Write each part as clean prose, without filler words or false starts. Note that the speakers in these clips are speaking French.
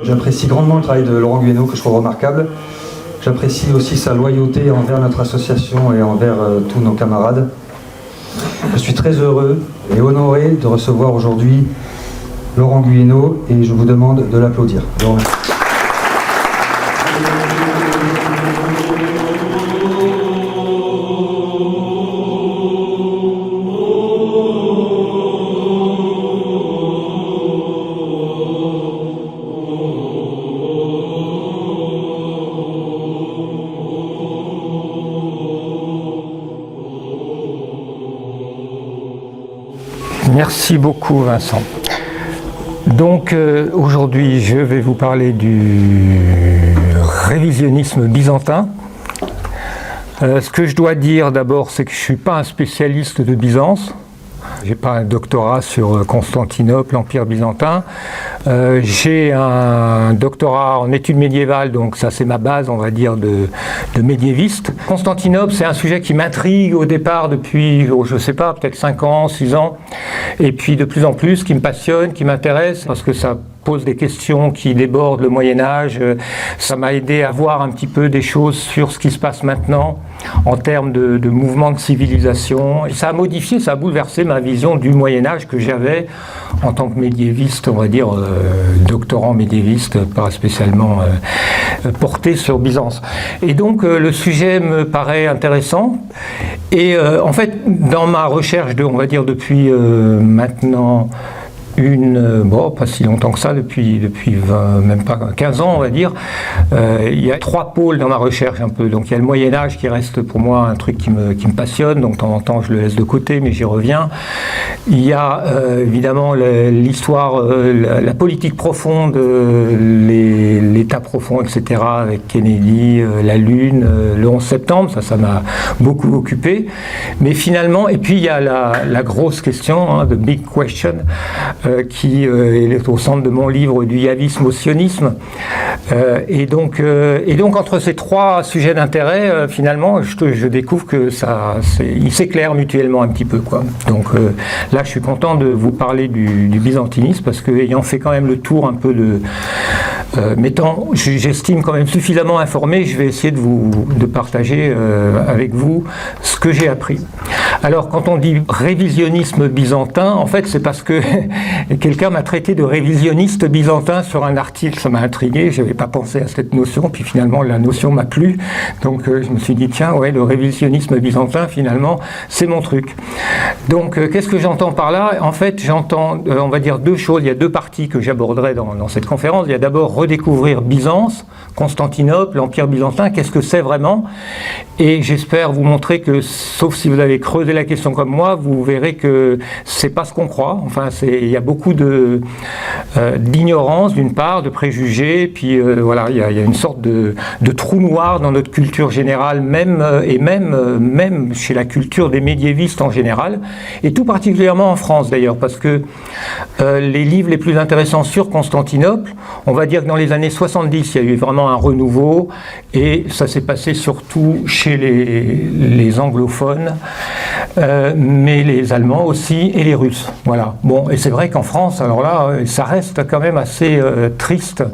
J'apprécie grandement le travail de Laurent Guyeno, que je trouve remarquable. J'apprécie aussi sa loyauté envers notre association et envers tous nos camarades. Je suis très heureux et honoré de recevoir aujourd'hui Laurent Guyeno et je vous demande de l'applaudir. Je vous remercie. Merci beaucoup Vincent. Donc aujourd'hui je vais vous parler du révisionnisme byzantin. Ce que je dois dire d'abord, c'est que je ne suis pas un spécialiste de Byzance. Je n'ai pas un doctorat sur Constantinople, l'Empire byzantin. J'ai un doctorat en études médiévales, donc ça c'est ma base, on va dire, de médiéviste. Constantinople, c'est un sujet qui m'intrigue au départ depuis, je ne sais pas, peut-être 5 ans, 6 ans. Et puis de plus en plus, qui me passionne, qui m'intéresse, parce que ça pose des questions qui débordent le Moyen-Âge. Ça m'a aidé à voir un petit peu des choses sur ce qui se passe maintenant en termes de mouvement de civilisation. Et ça a modifié, ça a bouleversé ma vision du Moyen-Âge que j'avais en tant que médiéviste, on va dire doctorant médiéviste, pas spécialement porté sur Byzance. Et donc le sujet me paraît intéressant. Et en fait, dans ma recherche, on va dire depuis maintenant pas si longtemps que ça, depuis 20, même pas 15 ans on va dire, il y a 3 pôles dans ma recherche un peu. Donc il y a le Moyen-Âge qui reste pour moi un truc qui me passionne, donc de temps en temps je le laisse de côté mais j'y reviens. Il y a évidemment l'histoire, la politique profonde, l'État profond, etc. avec Kennedy, la Lune, le 11 septembre, ça m'a beaucoup occupé. Mais finalement, et puis il y a la grosse question, the big question, qui est au centre de mon livre du yavisme au sionisme. Et donc entre ces 3 sujets d'intérêt, finalement, je découvre que ils s'éclairent mutuellement un petit peu, quoi. Donc là, je suis content de vous parler du byzantinisme, parce que ayant fait quand même le tour un peu j'estime quand même suffisamment informé, je vais essayer de partager avec vous ce que j'ai appris. Alors, quand on dit révisionnisme byzantin, en fait, c'est parce que quelqu'un m'a traité de révisionniste byzantin sur un article, ça m'a intrigué, je n'avais pas pensé à cette notion, puis finalement la notion m'a plu, donc je me suis dit, tiens, ouais, le révisionnisme byzantin, finalement, c'est mon truc. Donc, qu'est-ce que j'entends par là? En fait, j'entends, on va dire 2 choses, il y a 2 parties que j'aborderai dans cette conférence. Il y a d'abord redécouvrir Byzance, Constantinople, l'Empire byzantin, qu'est-ce que c'est vraiment? Et j'espère vous montrer que, sauf si vous avez creusé la question comme moi, vous verrez que c'est pas ce qu'on croit. Enfin, il y a beaucoup d'ignorance d'une part, de préjugés, puis voilà, il y a une sorte de trou noir dans notre culture générale, même chez la culture des médiévistes en général, et tout particulièrement en France d'ailleurs, parce que les livres les plus intéressants sur Constantinople, on va dire que dans les années 70, il y a eu vraiment un renouveau, et ça s'est passé surtout chez les anglophones, mais les Allemands aussi, et les Russes. Voilà. Bon, et c'est vrai qu'en France, alors là, ça reste quand même assez triste,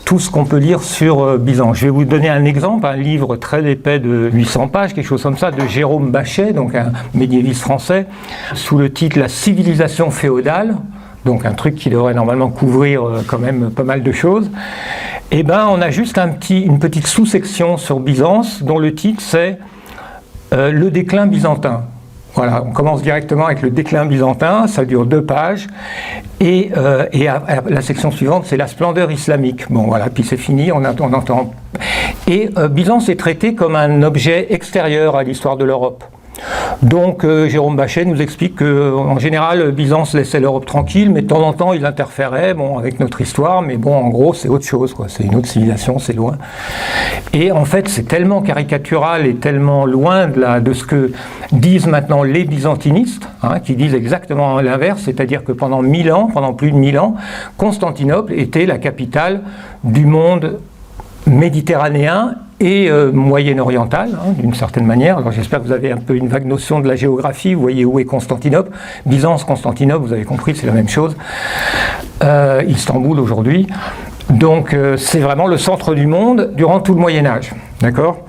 tout ce qu'on peut lire sur Byzance. Je vais vous donner un exemple, un livre très épais de 800 pages, quelque chose comme ça, de Jérôme Bachet, donc un médiéviste français, sous le titre « La civilisation féodale », donc un truc qui devrait normalement couvrir quand même pas mal de choses. Et ben, on a juste une petite sous-section sur Byzance, dont le titre c'est le déclin byzantin. Voilà, on commence directement avec le déclin byzantin, ça dure 2 pages, et la section suivante, c'est la splendeur islamique. Bon, voilà, puis c'est fini, on entend. Et Byzance est traité comme un objet extérieur à l'histoire de l'Europe. Donc Jérôme Bachet nous explique qu'en général Byzance laissait l'Europe tranquille, mais de temps en temps il interférait avec notre histoire, mais bon, en gros c'est autre chose, quoi. C'est une autre civilisation, c'est loin. Et en fait c'est tellement caricatural et tellement loin de ce que disent maintenant les byzantinistes, qui disent exactement l'inverse, c'est-à-dire que pendant plus de 1000 ans, Constantinople était la capitale du monde méditerranéen et moyen-oriental, d'une certaine manière. Alors j'espère que vous avez un peu une vague notion de la géographie, vous voyez où est Constantinople. Byzance, Constantinople, vous avez compris, c'est la même chose. Istanbul aujourd'hui. Donc c'est vraiment le centre du monde durant tout le Moyen-Âge. D'accord ?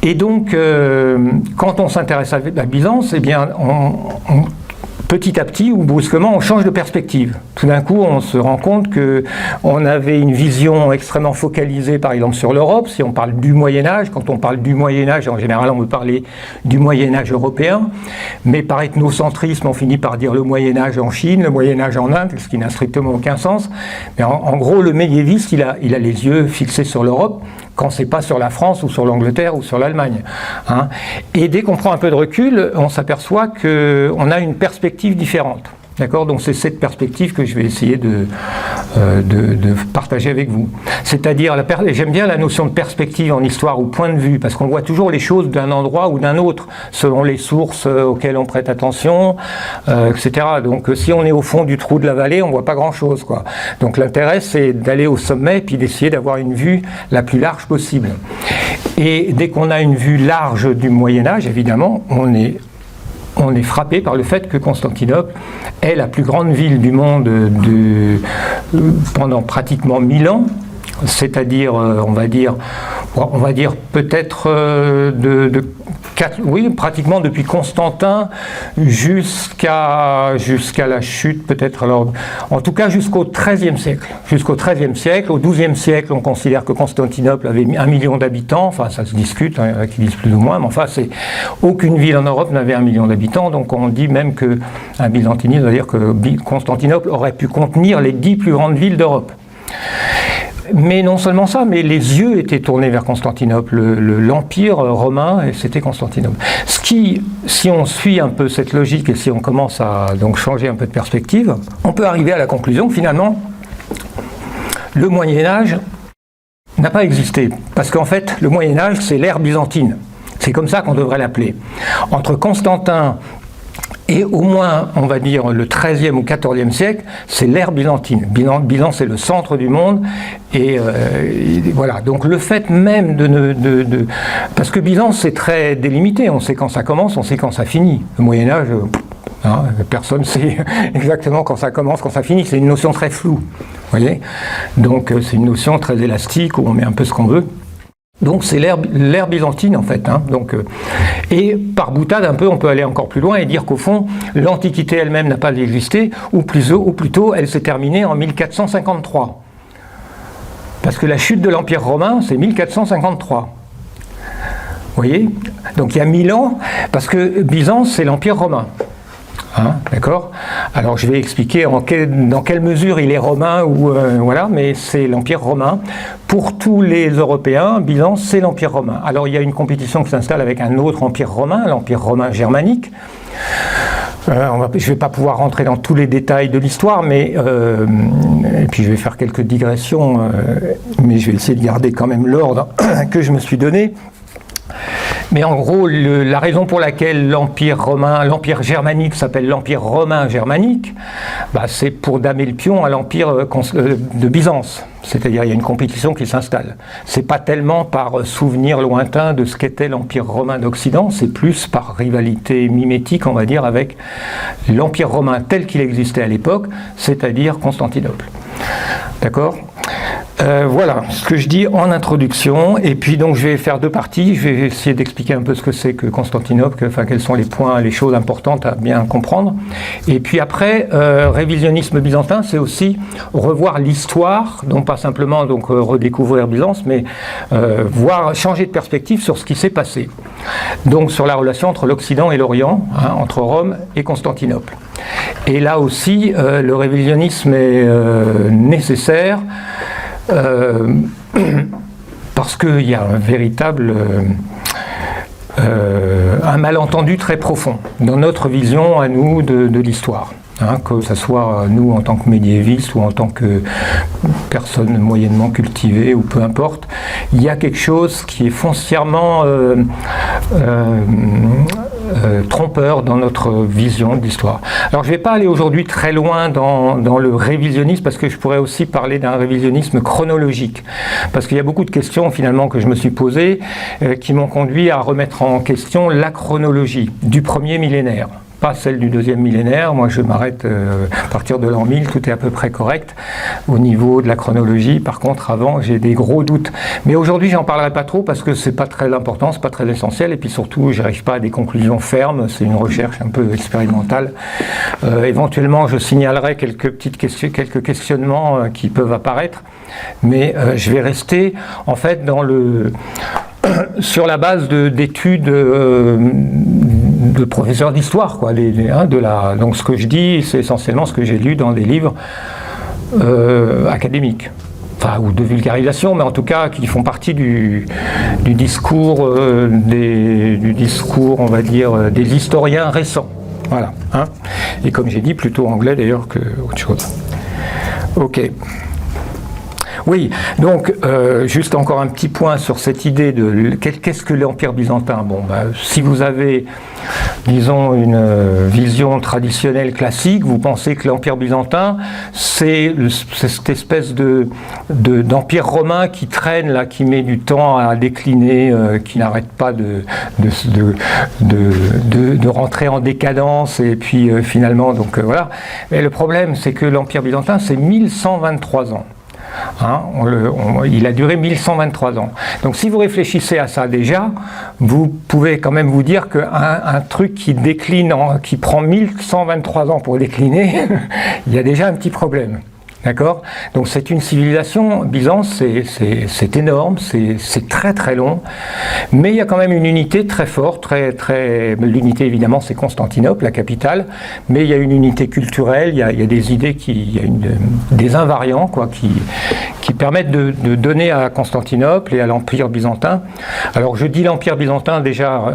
Et donc, quand on s'intéresse à Byzance, eh bien, petit à petit ou brusquement, on change de perspective. Tout d'un coup, on se rend compte qu'on avait une vision extrêmement focalisée, par exemple, sur l'Europe. Si on parle du Moyen-Âge, quand on parle du Moyen-Âge, en général, on veut parler du Moyen-Âge européen. Mais par ethnocentrisme, on finit par dire le Moyen-Âge en Chine, le Moyen-Âge en Inde, ce qui n'a strictement aucun sens. Mais en gros, le médiéviste, il a les yeux fixés sur l'Europe, quand c'est pas sur la France ou sur l'Angleterre ou sur l'Allemagne. Hein. Et dès qu'on prend un peu de recul, on s'aperçoit qu'on a une perspective différente. D'accord ? Donc c'est cette perspective que je vais essayer de partager avec vous. C'est-à-dire, j'aime bien la notion de perspective en histoire ou point de vue, parce qu'on voit toujours les choses d'un endroit ou d'un autre, selon les sources auxquelles on prête attention, etc. Donc si on est au fond du trou de la vallée, on ne voit pas grand-chose, quoi. Donc l'intérêt, c'est d'aller au sommet et puis d'essayer d'avoir une vue la plus large possible. Et dès qu'on a une vue large du Moyen-Âge, évidemment, on est frappé par le fait que Constantinople est la plus grande ville du monde pendant pratiquement 1000 ans, c'est-à-dire, on va dire peut-être pratiquement depuis Constantin jusqu'à la chute, peut-être, alors, en tout cas jusqu'au XIIIe siècle. Jusqu'au XIIIe siècle, au XIIe siècle, on considère que Constantinople avait 1 million d'habitants, enfin ça se discute, hein, qui disent plus ou moins, mais enfin aucune ville en Europe n'avait 1 million d'habitants, donc on dit même qu'un byzantiniste va dire que Constantinople aurait pu contenir les 10 plus grandes villes d'Europe. Mais non seulement ça, mais les yeux étaient tournés vers Constantinople. L'Empire romain, c'était Constantinople. Ce qui, si on suit un peu cette logique et si on commence à donc changer un peu de perspective, on peut arriver à la conclusion que finalement, le Moyen-Âge n'a pas existé. Parce qu'en fait, le Moyen-Âge, c'est l'ère byzantine. C'est comme ça qu'on devrait l'appeler. Entre Constantin et au moins, on va dire, le XIIIe ou XIVe siècle, c'est l'ère byzantine. Byzance, c'est le centre du monde. Et voilà. Donc le fait même parce que Byzance, c'est très délimité. On sait quand ça commence, on sait quand ça finit. Le Moyen-Âge, personne ne sait exactement quand ça commence, quand ça finit. C'est une notion très floue. Vous voyez ? Donc c'est une notion très élastique où on met un peu ce qu'on veut. Donc c'est l'ère byzantine en fait. Hein. Donc, et par boutade un peu, on peut aller encore plus loin et dire qu'au fond, l'Antiquité elle-même n'a pas existé, ou plutôt elle s'est terminée en 1453. Parce que la chute de l'Empire romain, c'est 1453. Vous voyez ? Donc il y a 1000 ans, parce que Byzance, c'est l'Empire romain. Hein, d'accord ? Alors je vais expliquer dans quelle mesure il est romain, voilà, mais c'est l'Empire romain. Pour tous les Européens, Byzance, c'est l'Empire romain. Alors il y a une compétition qui s'installe avec un autre empire romain, l'Empire romain germanique. Je ne vais pas pouvoir rentrer dans tous les détails de l'histoire, mais et puis je vais faire quelques digressions, mais je vais essayer de garder quand même l'ordre que je me suis donné. Mais en gros, la raison pour laquelle l'Empire germanique s'appelle l'Empire romain germanique, c'est pour damer le pion à l'Empire de Byzance. C'est-à-dire il y a une compétition qui s'installe. C'est pas tellement par souvenir lointain de ce qu'était l'Empire romain d'Occident, c'est plus par rivalité mimétique, on va dire, avec l'Empire romain tel qu'il existait à l'époque, c'est-à-dire Constantinople. D'accord ? Voilà ce que je dis en introduction, et puis donc je vais faire 2 parties. Je vais essayer d'expliquer un peu ce que c'est que Constantinople, quels sont les choses importantes à bien comprendre. Et puis après, révisionnisme byzantin, c'est aussi revoir l'histoire, donc pas simplement redécouvrir Byzance, mais changer de perspective sur ce qui s'est passé. Donc sur la relation entre l'Occident et l'Orient, entre Rome et Constantinople. Et là aussi, le révisionnisme est nécessaire. Parce qu'il y a un véritable un malentendu très profond dans notre vision à nous de l'histoire. Que ce soit nous en tant que médiévistes ou en tant que personnes moyennement cultivées ou peu importe, il y a quelque chose qui est foncièrement trompeur dans notre vision de l'histoire. Alors je ne vais pas aller aujourd'hui très loin dans le révisionnisme, parce que je pourrais aussi parler d'un révisionnisme chronologique, parce qu'il y a beaucoup de questions finalement que je me suis posées qui m'ont conduit à remettre en question la chronologie du premier millénaire. pas celle du 2e millénaire. Moi, je m'arrête à partir de l'an 1000, tout est à peu près correct au niveau de la chronologie. Par contre, avant, j'ai des gros doutes. Mais aujourd'hui, j'en parlerai pas trop parce que c'est pas très important, c'est pas très essentiel. Et puis surtout, j'arrive pas à des conclusions fermes. C'est une recherche un peu expérimentale. Éventuellement, je signalerai quelques questionnements qui peuvent apparaître. Mais je vais rester, en fait, sur la base d'études de professeurs d'histoire, quoi. Donc ce que je dis, c'est essentiellement ce que j'ai lu dans des livres académiques, enfin, ou de vulgarisation, mais en tout cas qui font partie du discours, on va dire, des historiens récents. Voilà. Et comme j'ai dit, plutôt anglais d'ailleurs que autre chose. Ok. Oui, donc juste encore un petit point sur cette idée de qu'est-ce que l'Empire byzantin. Bon, si vous avez, disons, une vision traditionnelle classique, vous pensez que l'Empire byzantin, c'est cette espèce d'empire romain qui traîne là, qui met du temps à décliner, qui n'arrête pas de rentrer en décadence, et puis finalement, donc voilà. Mais le problème, c'est que l'Empire byzantin, c'est 1123 ans. Il a duré 1123 ans. Donc si vous réfléchissez à ça déjà, vous pouvez quand même vous dire qu'un truc qui décline, qui prend 1123 ans pour décliner, il y a déjà un petit problème. D'accord ? Donc c'est une civilisation, Byzance, c'est énorme, c'est très très long, mais il y a quand même une unité très forte, l'unité évidemment c'est Constantinople, la capitale, mais il y a une unité culturelle, il y a des idées, des invariants quoi, qui permettent de donner à Constantinople et à l'Empire byzantin. Alors je dis l'Empire byzantin, déjà,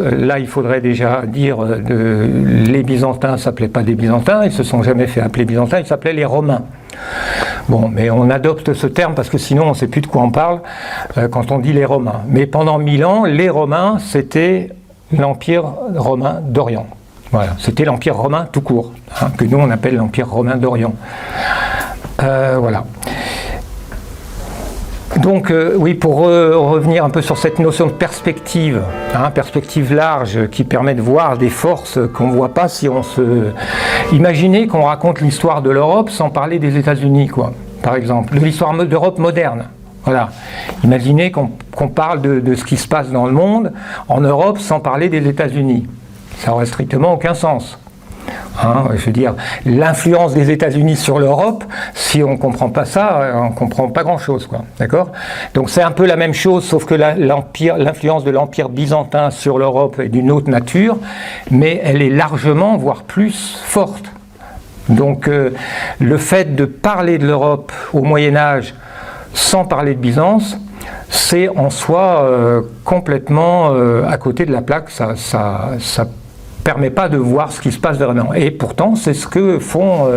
là il faudrait déjà dire les Byzantins ne s'appelaient pas des Byzantins, ils ne se sont jamais fait appeler Byzantins, ils s'appelaient les Romains. Bon, mais on adopte ce terme parce que sinon on ne sait plus de quoi on parle quand on dit les Romains. Mais pendant 1000 ans, les Romains, c'était l'Empire romain d'Orient. Voilà, c'était l'Empire romain tout court, que nous on appelle l'Empire romain d'Orient. Voilà. Donc oui, pour revenir un peu sur cette notion de perspective, perspective large qui permet de voir des forces qu'on ne voit pas si on se... Imaginez qu'on raconte l'histoire de l'Europe sans parler des États-Unis, quoi, par exemple, de l'histoire d'Europe moderne. Voilà. Imaginez qu'on parle de ce qui se passe dans le monde, en Europe, sans parler des États-Unis. Ça n'aurait strictement aucun sens. Je veux dire, l'influence des États-Unis sur l'Europe, si on ne comprend pas ça, on ne comprend pas grand-chose, quoi. D'accord ? Donc c'est un peu la même chose, sauf que l'influence de l'Empire byzantin sur l'Europe est d'une autre nature, mais elle est largement, voire plus forte. Donc le fait de parler de l'Europe au Moyen-Âge sans parler de Byzance, c'est en soi complètement à côté de la plaque, ça permet pas de voir ce qui se passe vraiment. Et pourtant, c'est ce que font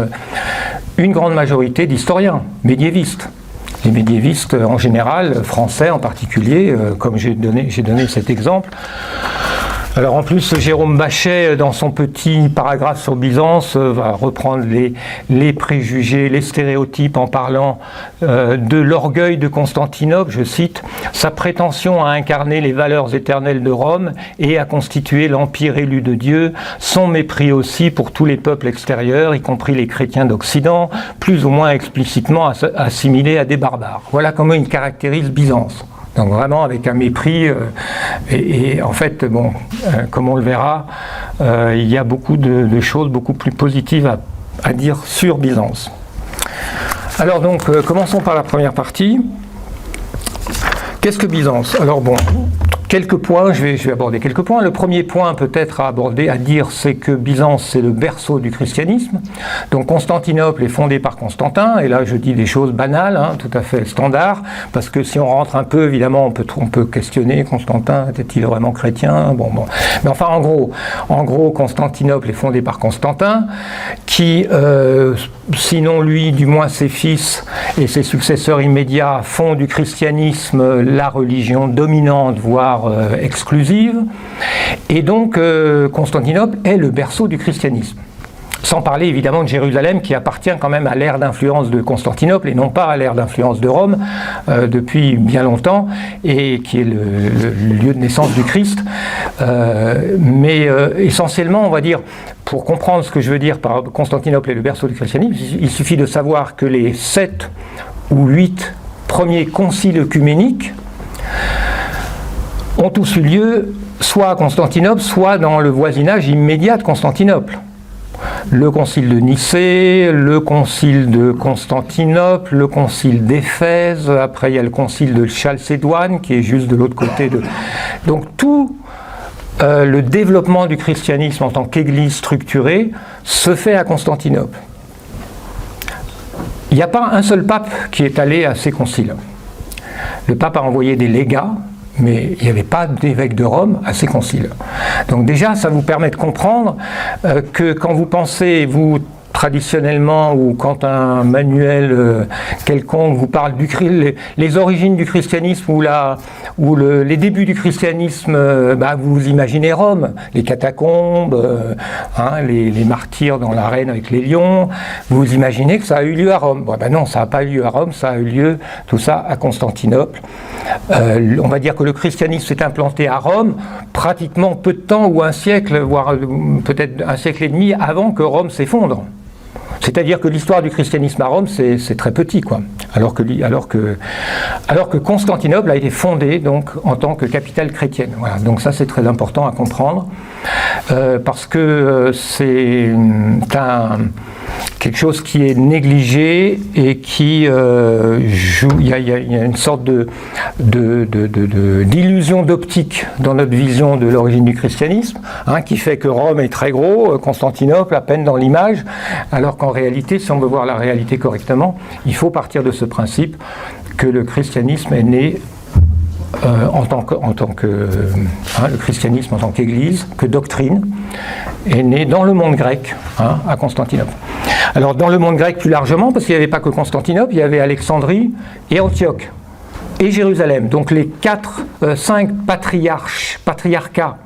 une grande majorité d'historiens médiévistes. Les médiévistes en général, français en particulier, comme j'ai donné cet exemple. Alors en plus, Jérôme Bachet, dans son petit paragraphe sur Byzance, va reprendre les préjugés, les stéréotypes en parlant de l'orgueil de Constantinople, je cite, « Sa prétention à incarner les valeurs éternelles de Rome et à constituer l'empire élu de Dieu, son mépris aussi pour tous les peuples extérieurs, y compris les chrétiens d'Occident, plus ou moins explicitement assimilés à des barbares. » Voilà comment il caractérise Byzance. Donc vraiment avec un mépris, et en fait, bon, comme on le verra, il y a beaucoup de choses beaucoup plus positives à dire sur Byzance. Alors donc, commençons par la première partie. Qu'est-ce que Byzance ? Alors bon, quelques points, je vais aborder quelques points. Le premier point peut-être à aborder, à dire, c'est que Byzance, c'est le berceau du christianisme. Donc Constantinople est fondée par Constantin, et là je dis des choses banales, tout à fait standards, parce que si on rentre un peu, évidemment, on peut questionner, Constantin, était-il vraiment chrétien ? Bon. Mais enfin, en gros, Constantinople est fondée par Constantin, qui, sinon lui, du moins ses fils et ses successeurs immédiats, font du christianisme la religion dominante, voire exclusive, et donc Constantinople est le berceau du christianisme. Sans parler évidemment de Jérusalem qui appartient quand même à l'ère d'influence de Constantinople et non pas à l'ère d'influence de Rome depuis bien longtemps et qui est le lieu de naissance du Christ. Mais essentiellement, on va dire, pour comprendre ce que je veux dire par Constantinople et le berceau du christianisme, il suffit de savoir que les 7 ou 8 premiers conciles œcuméniques ont tous eu lieu soit à Constantinople, soit dans le voisinage immédiat de Constantinople. Le concile de Nicée, le concile de Constantinople, le concile d'Éphèse, après il y a le concile de Chalcédoine qui est juste de l'autre côté de... Donc tout le développement du christianisme en tant qu'église structurée se fait à Constantinople. Il n'y a pas un seul pape qui est allé à ces conciles. Le pape a envoyé des légats, mais il n'y avait pas d'évêque de Rome à ces conciles. Donc déjà, ça vous permet de comprendre que quand vous pensez, vous traditionnellement, ou quand un manuel quelconque vous parle les origines du christianisme ou les débuts du christianisme, vous imaginez Rome, les catacombes, les martyrs dans l'arène avec les lions, vous imaginez que ça a eu lieu à Rome. Bon, non, ça n'a pas eu lieu à Rome, ça a eu lieu, tout ça, à Constantinople. On va dire que le christianisme s'est implanté à Rome pratiquement peu de temps, ou un siècle, voire peut-être un siècle et demi avant que Rome s'effondre. C'est-à-dire que l'histoire du christianisme à Rome, c'est très petit, quoi. Alors que Constantinople a été fondée donc, en tant que capitale chrétienne. Voilà. Donc ça, c'est très important à comprendre, parce que c'est quelque chose qui est négligé et qui joue. Il y a une sorte d'illusion d'optique dans notre vision de l'origine du christianisme, qui fait que Rome est très gros, Constantinople à peine dans l'image, alors qu'en réalité, si on veut voir la réalité correctement, il faut partir de ce principe que le christianisme est né le christianisme en tant qu'église, que doctrine, est né dans le monde grec, à Constantinople. Alors dans le monde grec plus largement, parce qu'il n'y avait pas que Constantinople, il y avait Alexandrie et Antioche et Jérusalem. Donc les 5 patriarcats.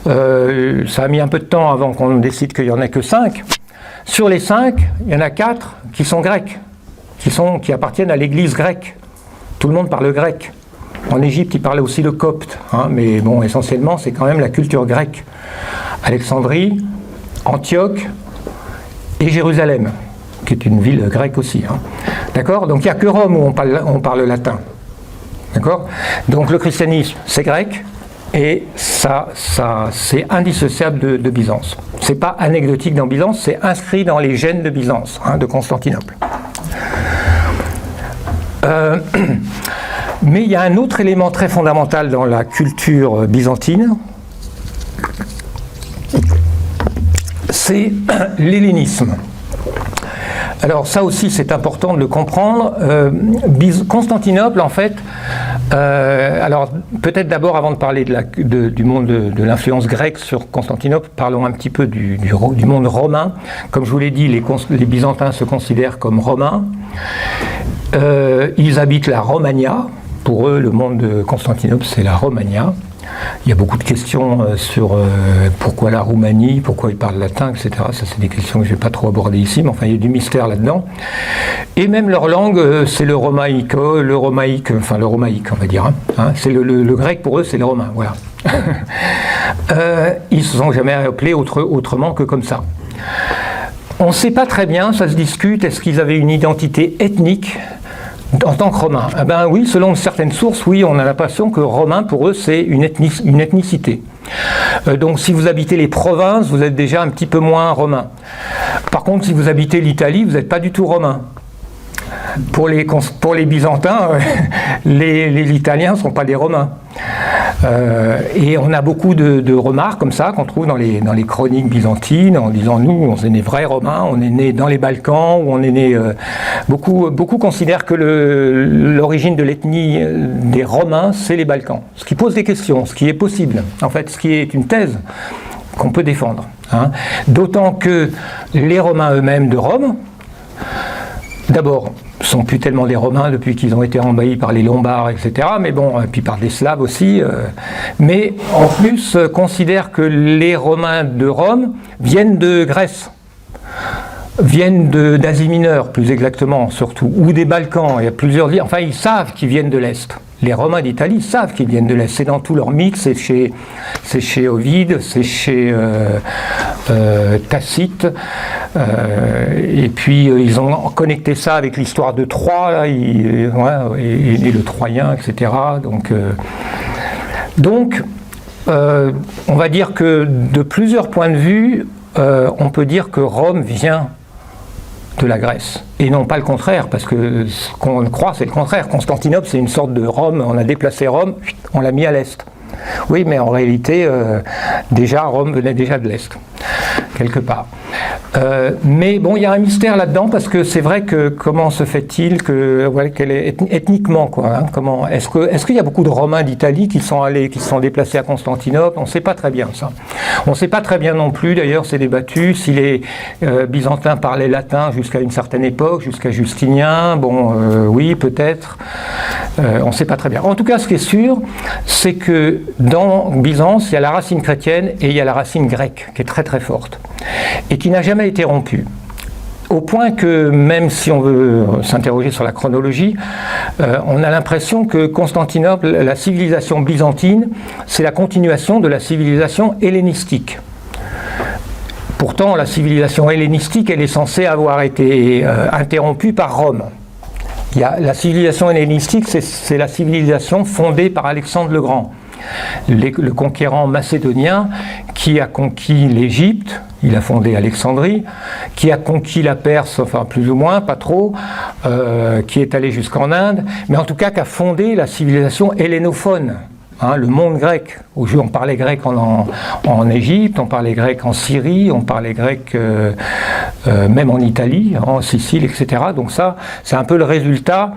Ça a mis un peu de temps avant qu'on décide qu'il n'y en ait que 5. Sur les 5, il y en a 4 qui sont grecs, qui appartiennent à l'église grecque. Tout le monde parle grec. En Égypte, ils parlaient aussi le copte, mais bon, essentiellement, c'est quand même la culture grecque. Alexandrie, Antioche et Jérusalem, qui est une ville grecque aussi. D'accord ? Donc il n'y a que Rome où on parle latin. D'accord ? Donc le christianisme, c'est grec, et ça c'est indissociable de Byzance. C'est pas anecdotique dans Byzance, c'est inscrit dans les gènes de Byzance, de Constantinople. Mais il y a un autre élément très fondamental dans la culture byzantine, c'est l'hellénisme. Alors ça aussi c'est important de le comprendre. Constantinople en fait, alors peut-être d'abord avant de parler du monde de l'influence grecque sur Constantinople, parlons un petit peu du monde romain. Comme je vous l'ai dit, les Byzantins se considèrent comme romains. Ils habitent la Romagna. Pour eux, le monde de Constantinople, c'est la Romagna. Il y a beaucoup de questions sur pourquoi la Roumanie, pourquoi ils parlent latin, etc. Ça, c'est des questions que je ne vais pas trop aborder ici, mais enfin, il y a du mystère là-dedans. Et même leur langue, c'est le romaïque, on va dire. C'est le grec, pour eux, c'est le romain, voilà. Ils ne se sont jamais appelés autrement que comme ça. On ne sait pas très bien, ça se discute, est-ce qu'ils avaient une identité ethnique en tant que Romains? Oui, selon certaines sources, oui, on a l'impression que Romain, pour eux, c'est une ethnicité. Donc si vous habitez les provinces, vous êtes déjà un petit peu moins romain. Par contre, si vous habitez l'Italie, vous n'êtes pas du tout romain. Pour les Byzantins, les Italiens ne sont pas des Romains. Et on a beaucoup de remarques comme ça qu'on trouve dans les chroniques byzantines en disant nous, on est né vrais Romains, on est né dans les Balkans, où on est né. Beaucoup considèrent que l'origine de l'ethnie des Romains, c'est les Balkans. Ce qui pose des questions, ce qui est possible, en fait, ce qui est une thèse qu'on peut défendre. D'autant que les Romains eux-mêmes de Rome, d'abord, ne sont plus tellement des Romains depuis qu'ils ont été envahis par les Lombards, etc. Mais bon, et puis par des Slaves aussi. Mais en plus, considèrent que les Romains de Rome viennent de Grèce. viennent d'Asie mineure, plus exactement, surtout, ou des Balkans. Il y a plusieurs liens. Enfin, ils savent qu'ils viennent de l'Est. Les Romains d'Italie savent qu'ils viennent de l'Est. C'est dans tout leur mythe. C'est chez Ovide, c'est chez Tacite. Et puis, ils ont connecté ça avec l'histoire de Troie, là, et le Troyen, etc. Donc, on va dire que de plusieurs points de vue, on peut dire que Rome vient de la Grèce, et non pas le contraire, parce que ce qu'on croit, c'est le contraire. Constantinople, c'est une sorte de Rome, on a déplacé Rome, on l'a mis à l'Est. Oui, mais en réalité, déjà, Rome venait déjà de l'Est, quelque part. Mais bon, il y a un mystère là-dedans, parce que c'est vrai que comment se fait-il qu'elle est ethniquement, quoi, hein, comment, est-ce qu'il y a beaucoup de Romains d'Italie qui sont déplacés à Constantinople? On ne sait pas très bien ça. On ne sait pas très bien non plus, d'ailleurs, c'est débattu, si les Byzantins parlaient latin jusqu'à une certaine époque, jusqu'à Justinien, oui, peut-être, on ne sait pas très bien. En tout cas, ce qui est sûr, c'est que dans Byzance, il y a la racine chrétienne et il y a la racine grecque, qui est très très forte, et qui n'a jamais été rompue. Au point que, même si on veut s'interroger sur la chronologie, on a l'impression que Constantinople, la civilisation byzantine, c'est la continuation de la civilisation hellénistique. Pourtant, la civilisation hellénistique, elle est censée avoir été interrompue par Rome. La civilisation hellénistique, c'est la civilisation fondée par Alexandre le Grand, le conquérant macédonien qui a conquis l'Égypte, il a fondé Alexandrie, qui a conquis la Perse, enfin plus ou moins, pas trop, qui est allé jusqu'en Inde, mais en tout cas qui a fondé la civilisation hellénophone. Hein, le monde grec. On parlait grec en Égypte, on parlait grec en Syrie, on parlait grec même en Italie, en Sicile, etc. Donc ça, c'est un peu le résultat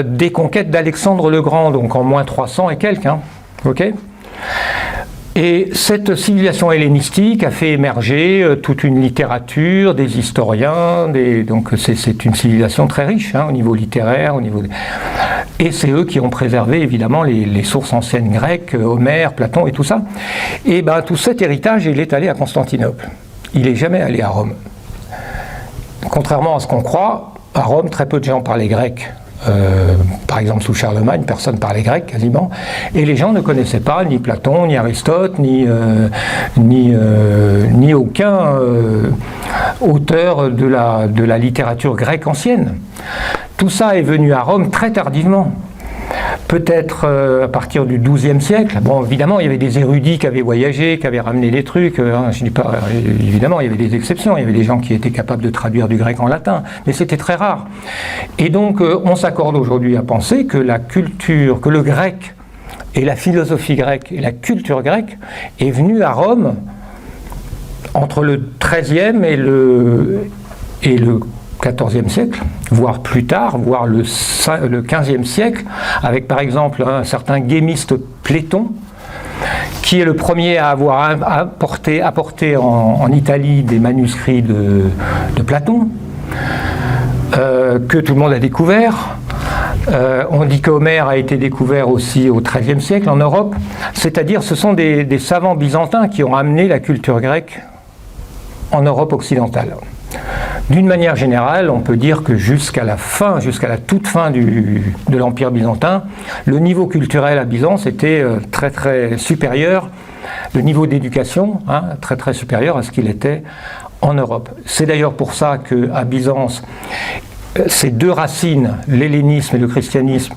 des conquêtes d'Alexandre le Grand, donc en moins 300 et quelques. Hein, okay. Et cette civilisation hellénistique a fait émerger toute une littérature, des historiens, donc c'est une civilisation très riche hein, au niveau littéraire, et c'est eux qui ont préservé évidemment les sources anciennes grecques, Homère, Platon et tout ça. Et ben tout cet héritage, il est allé à Constantinople. Il n'est jamais allé à Rome. Contrairement à ce qu'on croit, à Rome, très peu de gens parlaient grec. Par exemple sous Charlemagne, personne parlait grec quasiment, et les gens ne connaissaient pas ni Platon, ni Aristote, ni aucun auteur de la littérature grecque ancienne. Tout ça est venu à Rome très tardivement. Peut-être à partir du XIIe siècle. Bon, évidemment, il y avait des érudits qui avaient voyagé, qui avaient ramené des trucs. Je dis pas, évidemment, il y avait des exceptions. Il y avait des gens qui étaient capables de traduire du grec en latin, mais c'était très rare. Et donc, on s'accorde aujourd'hui à penser que la culture, que le grec et la philosophie grecque et la culture grecque est venue à Rome entre le XIIIe et le XIVe siècle, voire plus tard, voire le XVe siècle, avec par exemple un certain guémiste Pléton, qui est le premier à avoir apporté en Italie des manuscrits de Platon, que tout le monde a découvert. On dit qu'Homère a été découvert aussi au XIIIe siècle en Europe, c'est-à-dire ce sont des savants byzantins qui ont amené la culture grecque en Europe occidentale. D'une manière générale, on peut dire que jusqu'à la toute fin de l'Empire byzantin, le niveau culturel à Byzance était très très supérieur, le niveau d'éducation très très supérieur à ce qu'il était en Europe. C'est d'ailleurs pour ça qu'à Byzance, ces deux racines, l'hellénisme et le christianisme,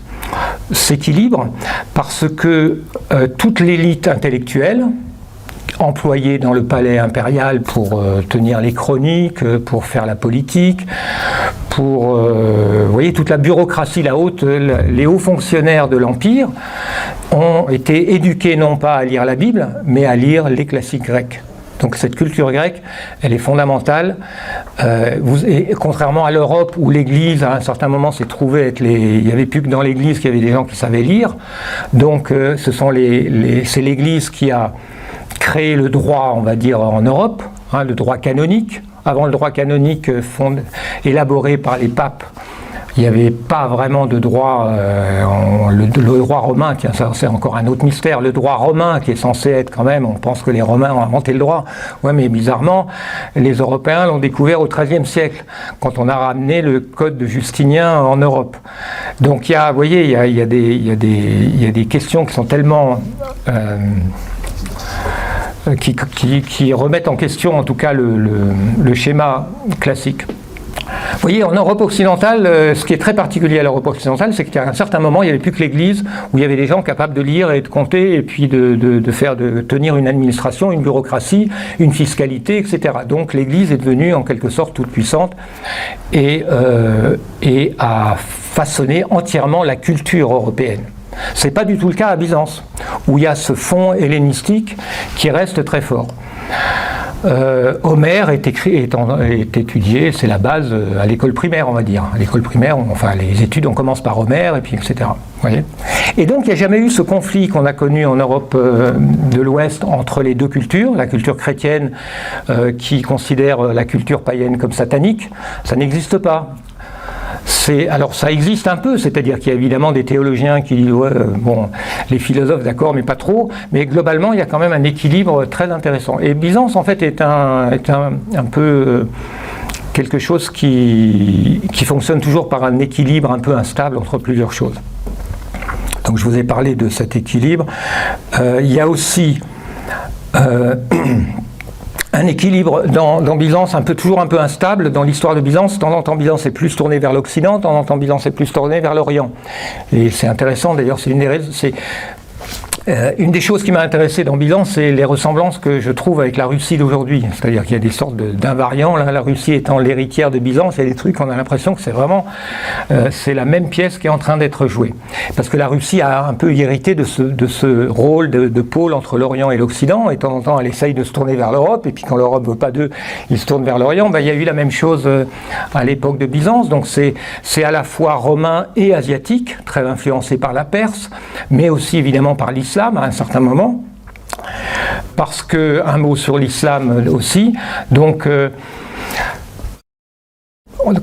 s'équilibrent, parce que toute l'élite intellectuelle, employés dans le palais impérial pour tenir les chroniques, pour faire la politique, pour, vous voyez, toute la bureaucratie, les hauts fonctionnaires de l'Empire ont été éduqués non pas à lire la Bible, mais à lire les classiques grecs. Donc cette culture grecque, elle est fondamentale. Et contrairement à l'Europe où l'Église, à un certain moment, s'est trouvée être il n'y avait plus que dans l'Église qu'il y avait des gens qui savaient lire. Donc c'est l'Église qui a créé le droit, on va dire, en Europe, le droit canonique. Avant le droit canonique élaboré par les papes, il n'y avait pas vraiment de droit, le droit romain, tiens, ça c'est encore un autre mystère, le droit romain qui est censé être quand même, on pense que les Romains ont inventé le droit, ouais, mais bizarrement, les Européens l'ont découvert au XIIIe siècle, quand on a ramené le code de Justinien en Europe. Donc vous voyez, il y a des questions qui sont tellement... qui remettent en question en tout cas le schéma classique. Vous voyez, en Europe occidentale, ce qui est très particulier à l'Europe occidentale, c'est qu'à un certain moment, il n'y avait plus que l'Église, où il y avait des gens capables de lire et de compter, et puis de tenir une administration, une bureaucratie, une fiscalité, etc. Donc l'Église est devenue en quelque sorte toute puissante et a façonné entièrement la culture européenne. Ce n'est pas du tout le cas à Byzance, où il y a ce fond hellénistique qui reste très fort. Homère est étudié, c'est la base à l'école primaire, on va dire. À l'école primaire, enfin les études, on commence par Homère, et puis etc. Voyez. Et donc, il n'y a jamais eu ce conflit qu'on a connu en Europe de l'Ouest entre les deux cultures, la culture chrétienne qui considère la culture païenne comme satanique, ça n'existe pas. Alors ça existe un peu, c'est-à-dire qu'il y a évidemment des théologiens qui disent ouais, bon, les philosophes d'accord mais pas trop, mais globalement il y a quand même un équilibre très intéressant. Et Byzance en fait est un peu quelque chose qui fonctionne toujours par un équilibre un peu instable entre plusieurs choses. Donc je vous ai parlé de cet équilibre. Il y a aussi un équilibre dans Byzance toujours un peu instable dans l'histoire de Byzance. De temps en temps, Byzance est plus tourné vers l'Occident, de temps en temps, Byzance est plus tourné vers l'Orient. Et c'est intéressant, d'ailleurs, c'est une des raisons. Une des choses qui m'a intéressé dans Byzance, c'est les ressemblances que je trouve avec la Russie d'aujourd'hui. C'est-à-dire qu'il y a des sortes d'invariants. Là, la Russie étant l'héritière de Byzance, il y a des trucs, on a l'impression que c'est vraiment c'est la même pièce qui est en train d'être jouée. Parce que la Russie a un peu hérité de ce rôle de pôle entre l'Orient et l'Occident. Et de temps en temps, elle essaye de se tourner vers l'Europe. Et puis quand l'Europe ne veut pas d'eux, ils se tournent vers l'Orient. Ben, il y a eu la même chose à l'époque de Byzance. Donc c'est à la fois romain et asiatique, très influencé par la Perse, mais aussi évidemment par l'islam à un certain moment, parce que, un mot sur l'islam aussi, donc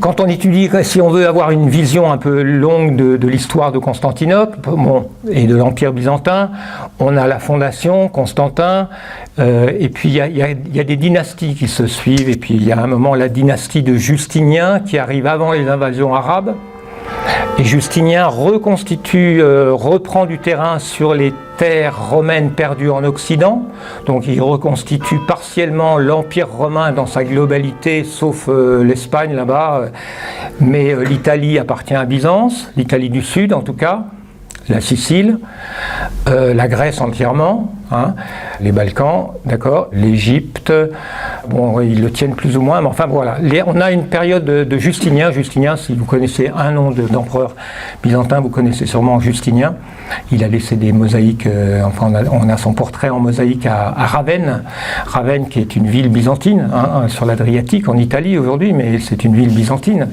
quand on étudie, si on veut avoir une vision un peu longue de l'histoire de Constantinople et de l'Empire byzantin, on a la fondation, Constantin, et puis il y a des dynasties qui se suivent, et puis il y a un moment la dynastie de Justinien qui arrive avant les invasions arabes. Et Justinien reprend du terrain sur les terres romaines perdues en Occident. Donc il reconstitue partiellement l'Empire romain dans sa globalité, sauf l'Espagne là-bas. Mais l'Italie appartient à Byzance, l'Italie du Sud en tout cas, la Sicile, la Grèce entièrement, hein, les Balkans, d'accord, l'Égypte, bon, ils le tiennent plus ou moins, mais enfin voilà. On a une période de Justinien. Justinien, si vous connaissez un nom d'empereur byzantin, vous connaissez sûrement Justinien. Il a laissé des mosaïques, enfin on a son portrait en mosaïque à Ravenne. Ravenne qui est une ville byzantine, hein, sur l'Adriatique, en Italie aujourd'hui, mais c'est une ville byzantine.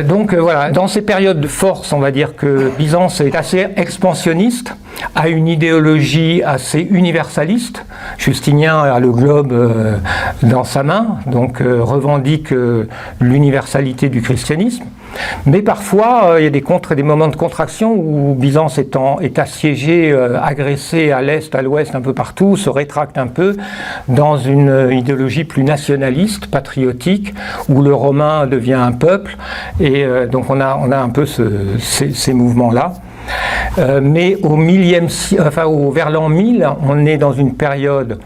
Donc voilà, dans ces périodes de force, on va dire que Byzance est assez expansionniste, a une idéologie assez universaliste. Justinien a le globe dans sa main, donc revendique l'universalité du christianisme. Mais parfois, il y a des moments de contraction où Byzance est assiégée, agressée à l'est, à l'ouest, un peu partout, se rétracte un peu dans une idéologie plus nationaliste, patriotique, où le romain devient un peuple. Et donc on a un peu ces mouvements-là. Mais vers l'an 1000, on est dans une période...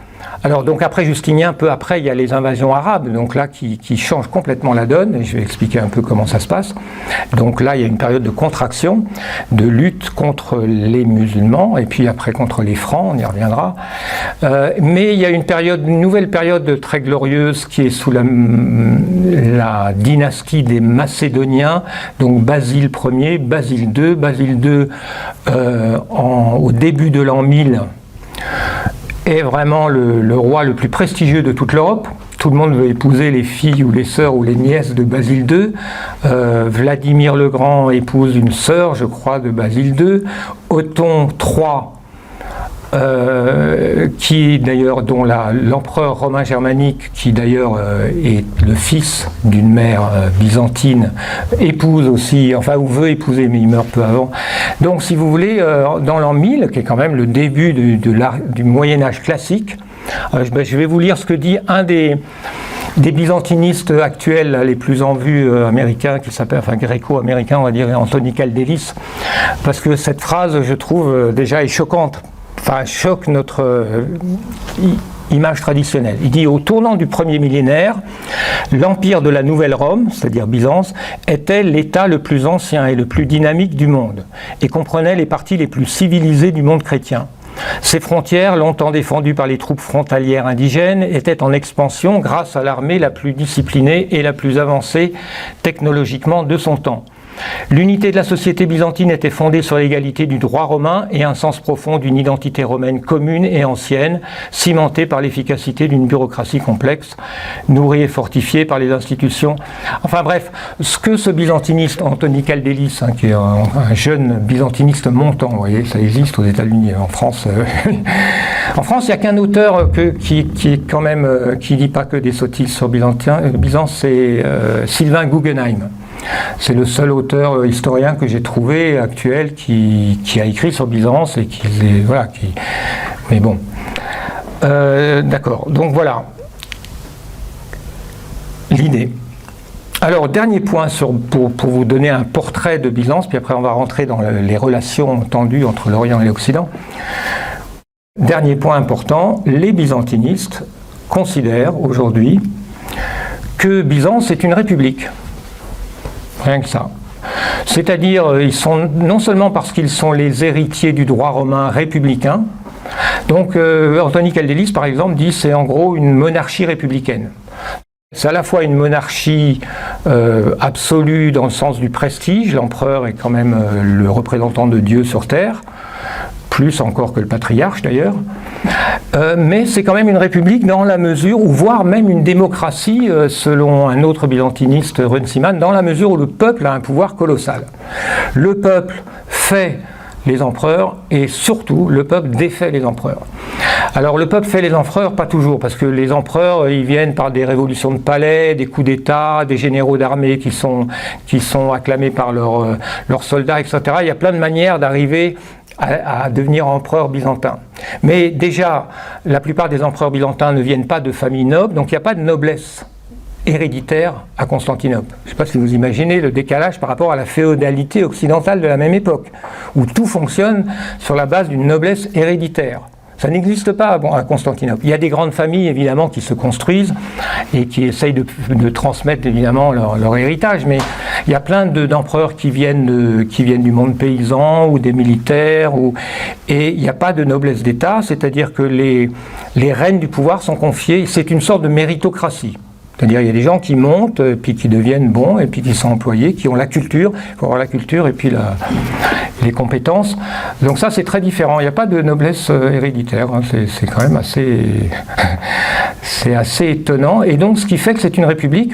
Alors donc après Justinien, peu après, il y a les invasions arabes, donc là qui changent complètement la donne, et je vais expliquer un peu comment ça se passe. Donc là, il y a une période de contraction, de lutte contre les musulmans, et puis après contre les francs, on y reviendra. Mais il y a une nouvelle période très glorieuse qui est sous la dynastie des Macédoniens, donc Basile Ier, Basile II, au début de l'an 1000, est vraiment le roi le plus prestigieux de toute l'Europe. Tout le monde veut épouser les filles ou les sœurs ou les nièces de Basile II. Vladimir le Grand épouse une sœur, je crois, de Basile II. Othon III qui d'ailleurs, dont l'empereur romain germanique, qui d'ailleurs est le fils d'une mère byzantine, épouse aussi, enfin ou veut épouser, mais il meurt peu avant. Donc si vous voulez, dans l'an 1000, qui est quand même le début du Moyen-Âge classique, je vais vous lire ce que dit un des byzantinistes actuels les plus en vue américains, qui s'appelle, enfin gréco-américain, on va dire, Anthony Caldelis, parce que cette phrase, je trouve, déjà est choquante. Enfin, choque notre image traditionnelle. Il dit: au tournant du premier millénaire, l'empire de la Nouvelle Rome, c'est-à-dire Byzance, était l'État le plus ancien et le plus dynamique du monde, et comprenait les parties les plus civilisées du monde chrétien. Ses frontières, longtemps défendues par les troupes frontalières indigènes, étaient en expansion grâce à l'armée la plus disciplinée et la plus avancée technologiquement de son temps. L'unité de la société byzantine était fondée sur l'égalité du droit romain et un sens profond d'une identité romaine commune et ancienne, cimentée par l'efficacité d'une bureaucratie complexe, nourrie et fortifiée par les institutions. Enfin bref, ce que ce byzantiniste Anthony Caldelis, qui est un jeune byzantiniste montant, vous voyez, ça existe aux États-Unis, en France. En France, il n'y a qu'un auteur qui est quand même, qui dit pas que des sottises sur Byzance, c'est Sylvain Guggenheim. C'est le seul auteur historien que j'ai trouvé actuel qui a écrit sur Byzance et voilà, mais bon. D'accord, donc voilà l'idée. Alors, dernier point pour vous donner un portrait de Byzance, puis après on va rentrer dans les relations tendues entre l'Orient et l'Occident. Dernier point important, les byzantinistes considèrent aujourd'hui que Byzance est une république. Rien que ça. C'est-à-dire, ils sont non seulement parce qu'ils sont les héritiers du droit romain républicain. Donc, Anthony Caldelis, par exemple, dit que c'est en gros une monarchie républicaine. C'est à la fois une monarchie absolue dans le sens du prestige. L'empereur est quand même le représentant de Dieu sur terre, plus encore que le patriarche d'ailleurs. Mais c'est quand même une république dans la mesure, ou voire même une démocratie, selon un autre byzantiniste, Runciman, dans la mesure où le peuple a un pouvoir colossal. Le peuple fait les empereurs et surtout le peuple défait les empereurs. Alors le peuple fait les empereurs, pas toujours, parce que les empereurs, ils viennent par des révolutions de palais, des coups d'État, des généraux d'armée qui sont acclamés par leurs soldats, etc. Il y a plein de manières d'arriver à devenir empereur byzantin. Mais déjà, la plupart des empereurs byzantins ne viennent pas de familles nobles, donc il n'y a pas de noblesse héréditaire à Constantinople. Je ne sais pas si vous imaginez le décalage par rapport à la féodalité occidentale de la même époque, où tout fonctionne sur la base d'une noblesse héréditaire. Ça n'existe pas à Constantinople. Il y a des grandes familles, évidemment, qui se construisent et qui essayent de transmettre, évidemment, leur héritage, mais il y a plein d'empereurs qui viennent du monde paysan ou des militaires, et il n'y a pas de noblesse d'État, c'est-à-dire que les rênes du pouvoir sont confiés, c'est une sorte de méritocratie. C'est-à-dire il y a des gens qui montent, puis qui deviennent bons, et puis qui sont employés, qui ont la culture. Il faut avoir la culture et puis les compétences. Donc ça, c'est très différent. Il n'y a pas de noblesse héréditaire. Hein. C'est quand même c'est assez étonnant. Et donc, ce qui fait que c'est une république,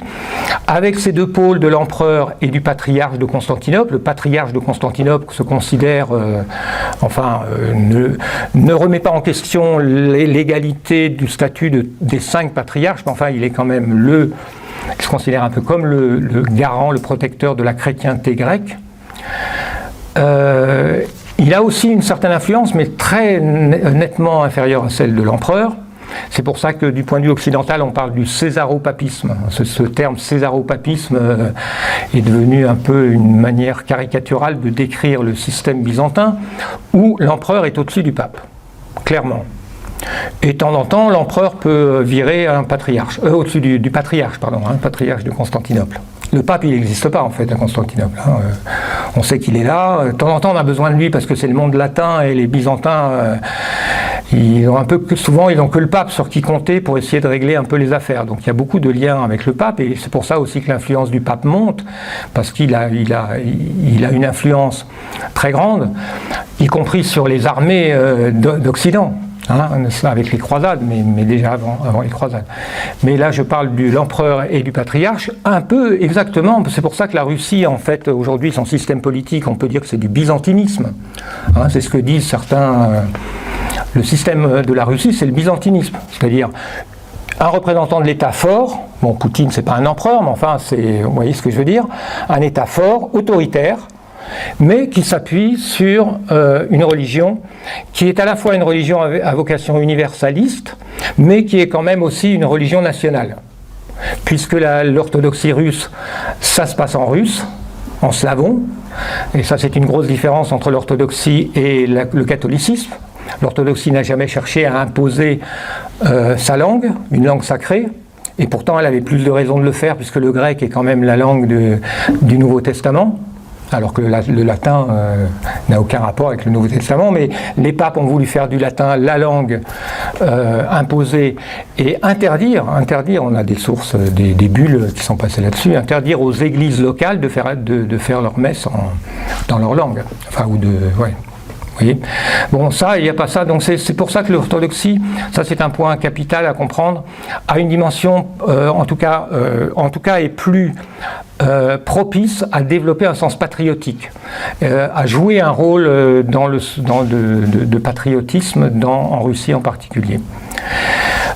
avec ces deux pôles de l'empereur et du patriarche de Constantinople. Le patriarche de Constantinople se considère, ne remet pas en question l'égalité du statut des 5 patriarches, mais enfin, il est quand même il se considère un peu comme le garant, le protecteur de la chrétienté grecque. Il a aussi une certaine influence, mais très nettement inférieure à celle de l'empereur. C'est pour ça que du point de vue occidental, on parle du césaropapisme. Ce terme césaropapisme est devenu un peu une manière caricaturale de décrire le système byzantin, où l'empereur est au-dessus du pape, clairement. Et de temps en temps, l'empereur peut virer un patriarche, au-dessus du patriarche, patriarche de Constantinople. Le pape, il n'existe pas en fait à Constantinople. Hein. On sait qu'il est là. De temps en temps, on a besoin de lui parce que c'est le monde latin et les Byzantins, souvent, ils n'ont que le pape sur qui compter pour essayer de régler un peu les affaires. Donc il y a beaucoup de liens avec le pape et c'est pour ça aussi que l'influence du pape monte, parce qu'il a une influence très grande, y compris sur les armées d'Occident. Avec les croisades, mais déjà avant les croisades. Mais là, je parle de l'empereur et du patriarche, un peu exactement. C'est pour ça que la Russie, en fait, aujourd'hui, son système politique, on peut dire que c'est du byzantinisme. C'est ce que disent certains Le système de la Russie, c'est le byzantinisme, c'est-à-dire un représentant de l'État fort, bon, Poutine, c'est pas un empereur, mais enfin, vous voyez ce que je veux dire, un État fort, autoritaire, mais qui s'appuie sur une religion qui est à la fois une religion à vocation universaliste, mais qui est quand même aussi une religion nationale. Puisque l'orthodoxie russe, ça se passe en russe, en slavon, et ça c'est une grosse différence entre l'orthodoxie et le catholicisme. L'orthodoxie n'a jamais cherché à imposer sa langue, une langue sacrée, et pourtant elle avait plus de raisons de le faire, puisque le grec est quand même la langue du Nouveau Testament, alors que le latin n'a aucun rapport avec le Nouveau Testament, mais les papes ont voulu faire du latin la langue imposée et interdire, on a des sources, des bulles qui sont passées là-dessus, interdire aux églises locales de faire leur messe dans leur langue, enfin, ouais. Vous voyez ? Bon, ça, il n'y a pas ça, donc c'est pour ça que l'orthodoxie, ça c'est un point capital à comprendre, a une dimension, en tout cas est plus propice à développer un sens patriotique, à jouer un rôle de patriotisme en Russie en particulier.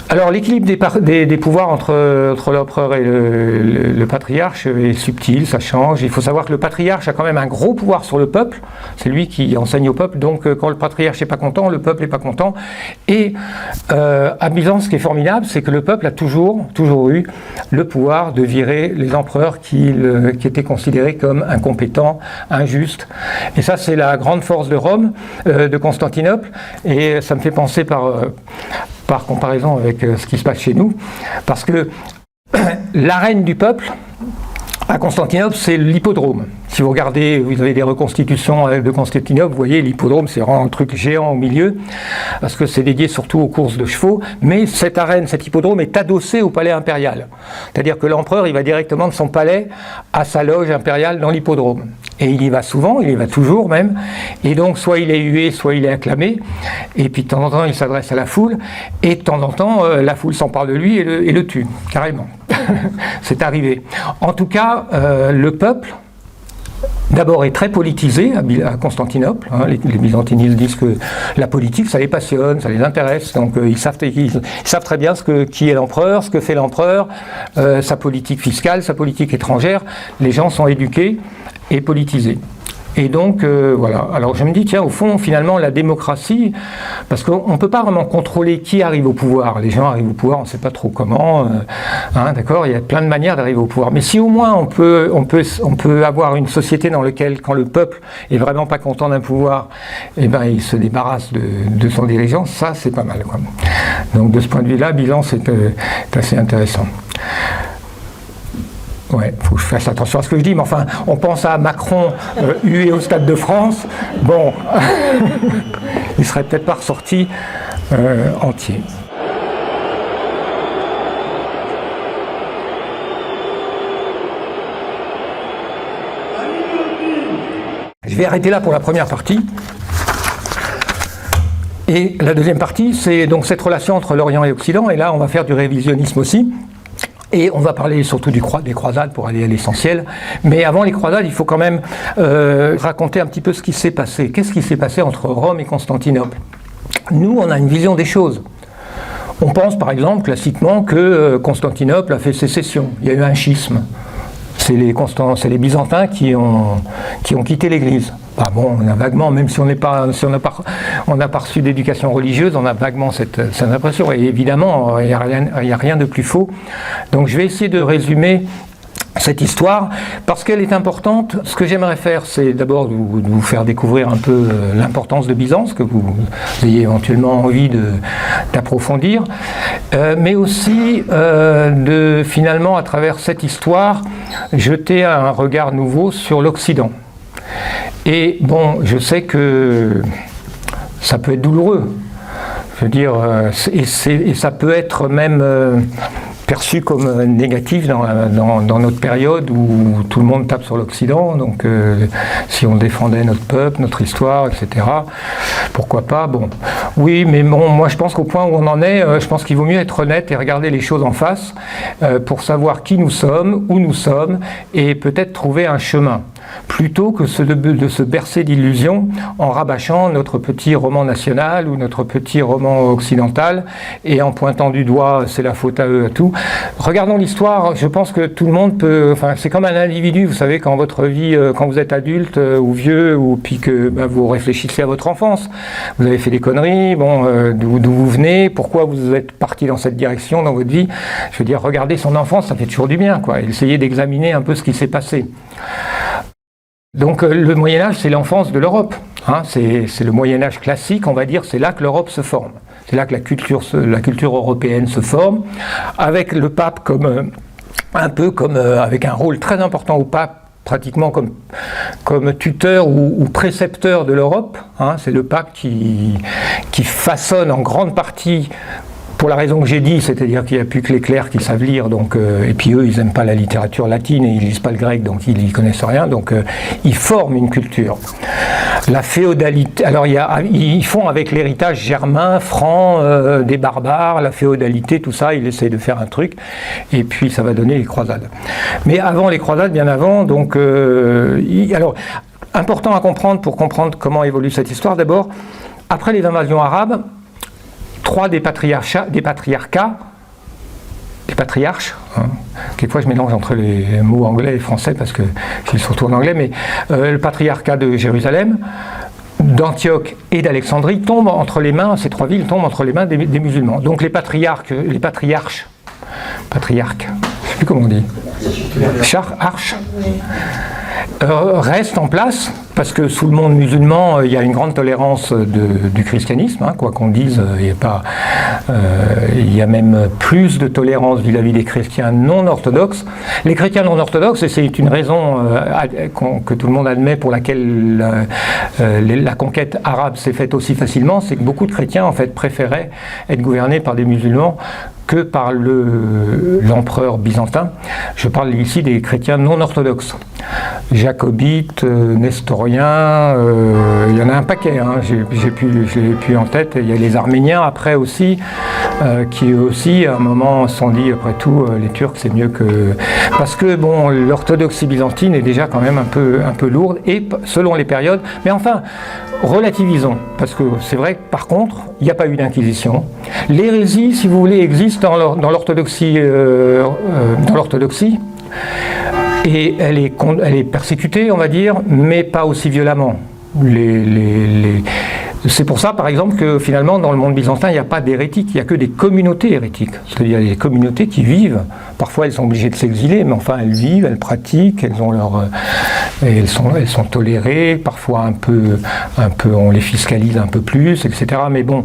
Alors l'équilibre des pouvoirs entre l'empereur et le patriarche est subtil, ça change. Il faut savoir que le patriarche a quand même un gros pouvoir sur le peuple, c'est lui qui enseigne au peuple, donc quand le patriarche n'est pas content, le peuple n'est pas content. Et à Byzance, ce qui est formidable, c'est que le peuple a toujours eu le pouvoir de virer les empereurs qui étaient considérés comme incompétents, injustes. Et ça, c'est la grande force de Rome, de Constantinople, et ça me fait penser par comparaison avec ce qui se passe chez nous, parce que l'arène du peuple à Constantinople, c'est l'hippodrome. Si vous regardez, vous avez des reconstitutions de Constantinople, vous voyez l'hippodrome, c'est vraiment un truc géant au milieu, parce que c'est dédié surtout aux courses de chevaux, mais cette arène, cet hippodrome est adossé au palais impérial. C'est-à-dire que l'empereur, il va directement de son palais à sa loge impériale dans l'hippodrome. Et il y va souvent, il y va toujours même, et donc soit il est hué, soit il est acclamé, et puis de temps en temps il s'adresse à la foule, et de temps en temps la foule s'empare de lui et le tue, carrément. C'est arrivé. En tout cas, le peuple, d'abord, est très politisé à Constantinople. Hein, les byzantinistes disent que la politique, ça les passionne, ça les intéresse. Donc, ils savent très bien qui est l'empereur, ce que fait l'empereur, sa politique fiscale, sa politique étrangère. Les gens sont éduqués et politisés. Et donc, voilà. Alors, je me dis, tiens, au fond, finalement, la démocratie, parce qu'on ne peut pas vraiment contrôler qui arrive au pouvoir. Les gens arrivent au pouvoir, on ne sait pas trop comment. Hein, d'accord, il y a plein de manières d'arriver au pouvoir. Mais si au moins on peut avoir une société dans laquelle, quand le peuple est vraiment pas content d'un pouvoir, eh ben, il se débarrasse de son dirigeant, ça, c'est pas mal, quoi. Donc, de ce point de vue-là, Byzance est assez intéressant. Ouais, il faut que je fasse attention à ce que je dis, mais enfin, on pense à Macron hué au Stade de France, bon, il serait peut-être pas ressorti entier. Je vais arrêter là pour la première partie. Et la deuxième partie, c'est donc cette relation entre l'Orient et l'Occident, et là, on va faire du révisionnisme aussi. Et on va parler surtout des croisades pour aller à l'essentiel. Mais avant les croisades, il faut quand même raconter un petit peu ce qui s'est passé. Qu'est-ce qui s'est passé entre Rome et Constantinople ? Nous, on a une vision des choses. On pense par exemple classiquement que Constantinople a fait sécession. Il y a eu un schisme. C'est les Byzantins qui ont quitté l'Église. Ah bon, on a vaguement, même si on n'a pas reçu d'éducation religieuse, on a vaguement cette impression. Et évidemment, il n'y a rien de plus faux. Donc je vais essayer de résumer cette histoire, parce qu'elle est importante. Ce que j'aimerais faire, c'est d'abord de vous faire découvrir un peu l'importance de Byzance, que vous ayez éventuellement envie d'approfondir, mais aussi de finalement, à travers cette histoire, jeter un regard nouveau sur l'Occident. Et bon, je sais que ça peut être douloureux, je veux dire, et ça peut être même perçu comme négatif dans notre période où tout le monde tape sur l'Occident, donc si on défendait notre peuple, notre histoire, etc., pourquoi pas, bon. Oui, mais bon, moi je pense qu'au point où on en est, je pense qu'il vaut mieux être honnête et regarder les choses en face pour savoir qui nous sommes, où nous sommes, et peut-être trouver un chemin. plutôt que de se bercer d'illusions en rabâchant notre petit roman national ou notre petit roman occidental et en pointant du doigt c'est la faute à eux, à tout. Regardons l'histoire, je pense que tout le monde peut, enfin c'est comme un individu, vous savez, quand votre vie, quand vous êtes adulte ou vieux, ou puis que vous réfléchissez à votre enfance, vous avez fait des conneries, d'où vous venez, pourquoi vous êtes parti dans cette direction dans votre vie, je veux dire, regarder son enfance, ça fait toujours du bien, quoi, essayer d'examiner un peu ce qui s'est passé. Donc le Moyen-Âge, c'est l'enfance de l'Europe. Hein, c'est le Moyen-Âge classique, on va dire, c'est là que l'Europe se forme. C'est là que la culture européenne se forme, avec le pape comme avec un rôle très important au pape, pratiquement comme tuteur ou précepteur de l'Europe. Hein, c'est le pape qui façonne en grande partie, pour la raison que j'ai dit, c'est-à-dire qu'il n'y a plus que les clercs qui savent lire, donc, et puis eux, ils n'aiment pas la littérature latine et ils ne lisent pas le grec, donc ils n'y connaissent rien, donc ils forment une culture. La féodalité, alors ils font avec l'héritage germain, franc, des barbares, la féodalité, tout ça, ils essayent de faire un truc, et puis ça va donner les croisades. Mais avant les croisades, bien avant, donc, alors, important à comprendre pour comprendre comment évolue cette histoire, d'abord, après les invasions arabes, 3 des patriarches, hein. Quelquefois je mélange entre les mots anglais et français parce que je suis surtout en anglais, mais le patriarcat de Jérusalem, d'Antioche et d'Alexandrie tombe entre les mains, ces 3 villes tombent entre les mains des musulmans. Donc les patriarches, je ne sais plus comment on dit, restent en place, parce que sous le monde musulman, il y a une grande tolérance du christianisme, hein, quoi qu'on dise, il y a même plus de tolérance vis-à-vis des chrétiens non orthodoxes. Les chrétiens non orthodoxes, et c'est une raison que tout le monde admet pour laquelle la conquête arabe s'est faite aussi facilement, c'est que beaucoup de chrétiens en fait préféraient être gouvernés par des musulmans que par l'empereur byzantin. Je parle ici des chrétiens non orthodoxes. Jacobites, nestoriens, il y en a un paquet, hein, je l'ai plus en tête. Il y a les Arméniens après aussi, qui eux aussi à un moment se sont dit, après tout, les Turcs c'est mieux que... Parce que bon, l'orthodoxie byzantine est déjà quand même un peu lourde, et selon les périodes, mais enfin, relativisons, parce que c'est vrai que par contre, il n'y a pas eu d'inquisition. L'hérésie, si vous voulez, existe dans l'orthodoxie, et elle est persécutée, on va dire, mais pas aussi violemment. C'est pour ça, par exemple, que finalement, dans le monde byzantin, il n'y a pas d'hérétiques, il n'y a que des communautés hérétiques. C'est-à-dire des communautés qui vivent. Parfois, elles sont obligées de s'exiler, mais enfin, elles vivent, elles pratiquent, elles sont tolérées. Parfois, un peu, on les fiscalise un peu plus, etc. Mais bon,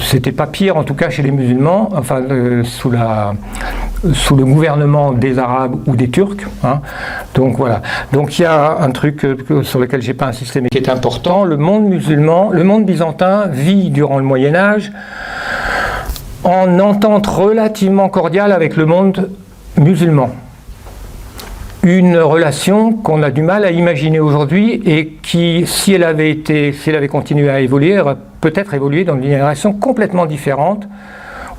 c'était pas pire, en tout cas, chez les musulmans, enfin, sous le gouvernement des Arabes ou des Turcs. Hein. Donc voilà. Donc il y a un truc sur lequel j'ai pas insisté, mais qui est important. Le monde musulman, le monde byzantin vit durant le Moyen-Âge en entente relativement cordiale avec le monde musulman. Une relation qu'on a du mal à imaginer aujourd'hui et qui, si elle avait continué à évoluer, aurait peut-être évolué dans une direction complètement différente.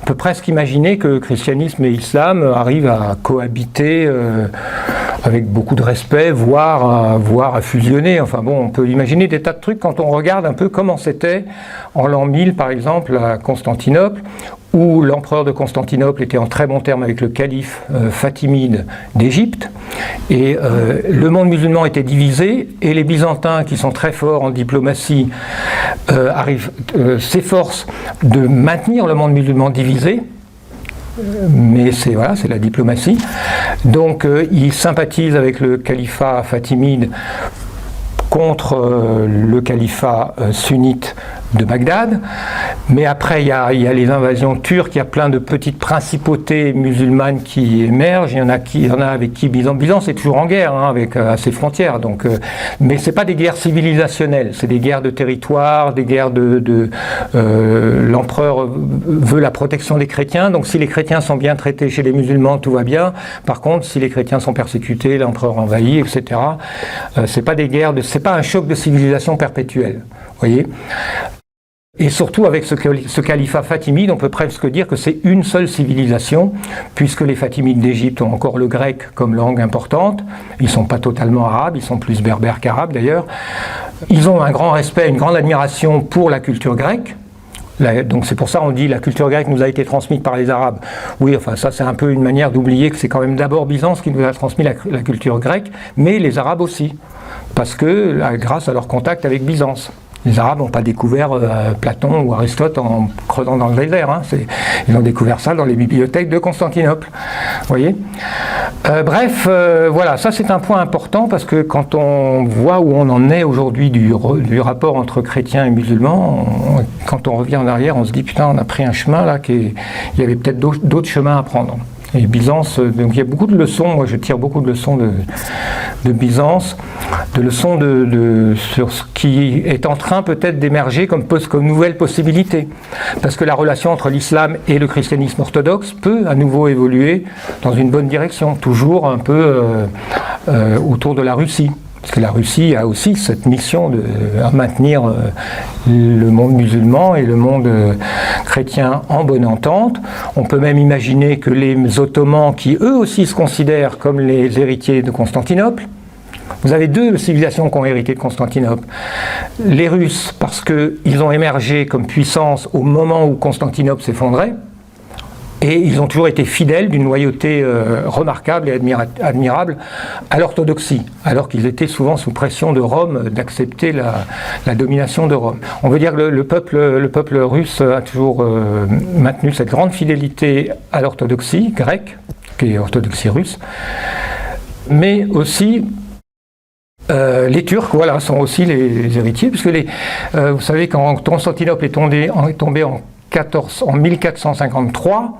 On peut presque imaginer que christianisme et islam arrivent à cohabiter avec beaucoup de respect, voire à fusionner. Enfin bon, on peut imaginer des tas de trucs quand on regarde un peu comment c'était en l'an 1000, par exemple, à Constantinople, où l'empereur de Constantinople était en très bon terme avec le calife fatimide d'Égypte, et le monde musulman était divisé, et les Byzantins, qui sont très forts en diplomatie, s'efforcent de maintenir le monde musulman divisé, mais c'est la diplomatie. Donc ils sympathisent avec le califat fatimide contre le califat sunnite de Bagdad, mais après il y a les invasions turques, il y a plein de petites principautés musulmanes qui émergent, il y en a avec qui Byzance est toujours en guerre, hein, à ses frontières, donc, mais c'est pas des guerres civilisationnelles, c'est des guerres de territoire, des guerres l'empereur veut la protection des chrétiens, donc si les chrétiens sont bien traités chez les musulmans, tout va bien. Par contre, si les chrétiens sont persécutés, l'empereur envahit, etc. C'est pas un choc de civilisation perpétuel, voyez. Et surtout avec ce califat fatimide, on peut presque dire que c'est une seule civilisation, puisque les Fatimides d'Égypte ont encore le grec comme langue importante. Ils ne sont pas totalement arabes, ils sont plus berbères qu'arabes d'ailleurs. Ils ont un grand respect, une grande admiration pour la culture grecque. Donc c'est pour ça qu'on dit la culture grecque nous a été transmise par les Arabes. Oui, enfin ça c'est un peu une manière d'oublier que c'est quand même d'abord Byzance qui nous a transmis la culture grecque, mais les Arabes aussi, parce que grâce à leur contact avec Byzance. Les Arabes n'ont pas découvert Platon ou Aristote en creusant dans le désert. Hein. Ils ont découvert ça dans les bibliothèques de Constantinople. Vous voyez ? Bref, voilà, ça c'est un point important parce que quand on voit où on en est aujourd'hui du rapport entre chrétiens et musulmans, quand on revient en arrière, on se dit putain, on a pris un chemin là, il y avait peut-être d'autres chemins à prendre. Et Byzance, donc il y a beaucoup de leçons, moi je tire beaucoup de leçons de Byzance, de leçons sur ce qui est en train peut-être d'émerger comme nouvelle possibilité. Parce que la relation entre l'islam et le christianisme orthodoxe peut à nouveau évoluer dans une bonne direction, toujours un peu autour de la Russie. Parce que la Russie a aussi cette mission de maintenir le monde musulman et le monde chrétien en bonne entente. On peut même imaginer que les Ottomans, qui eux aussi se considèrent comme les héritiers de Constantinople, vous avez deux civilisations qui ont hérité de Constantinople. Les Russes, parce qu'ils ont émergé comme puissance au moment où Constantinople s'effondrait, et ils ont toujours été fidèles d'une loyauté remarquable et admirable à l'orthodoxie, alors qu'ils étaient souvent sous pression de Rome d'accepter la domination de Rome. On veut dire que le peuple russe a toujours maintenu cette grande fidélité à l'orthodoxie grecque, qui est l'orthodoxie russe, mais aussi les Turcs, voilà, sont aussi les héritiers, puisque vous savez, quand Constantinople est tombé en 1453,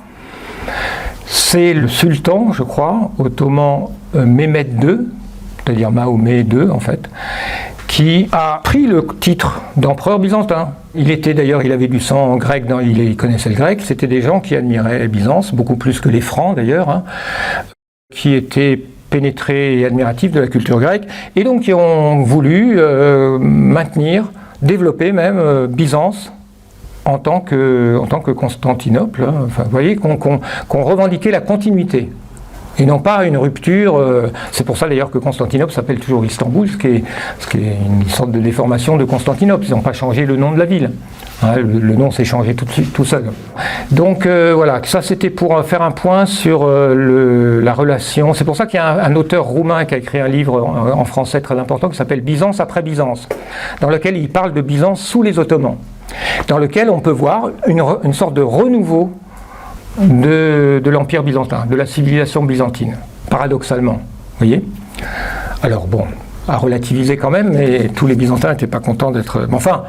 c'est le sultan, je crois, ottoman Mehmed II, c'est-à-dire Mahomet II en fait, qui a pris le titre d'empereur byzantin. Il avait du sang grec, il connaissait le grec, c'était des gens qui admiraient Byzance, beaucoup plus que les Francs d'ailleurs, hein, qui étaient pénétrés et admiratifs de la culture grecque, et donc qui ont voulu maintenir, développer même Byzance, en tant que Constantinople, hein. Enfin, vous voyez, qu'on revendiquait la continuité, et non pas une rupture. C'est pour ça d'ailleurs que Constantinople s'appelle toujours Istanbul, ce qui est une sorte de déformation de Constantinople. Ils n'ont pas changé le nom de la ville. Hein, le nom s'est changé tout seul. Donc voilà, ça c'était pour faire un point sur la relation. C'est pour ça qu'il y a un auteur roumain qui a écrit un livre en français très important qui s'appelle Byzance après Byzance, dans lequel il parle de Byzance sous les Ottomans, dans lequel on peut voir une sorte de renouveau de l'Empire byzantin, de la civilisation byzantine, paradoxalement. Vous voyez ? Alors bon, à relativiser quand même, mais tous les Byzantins n'étaient pas contents d'être... Enfin,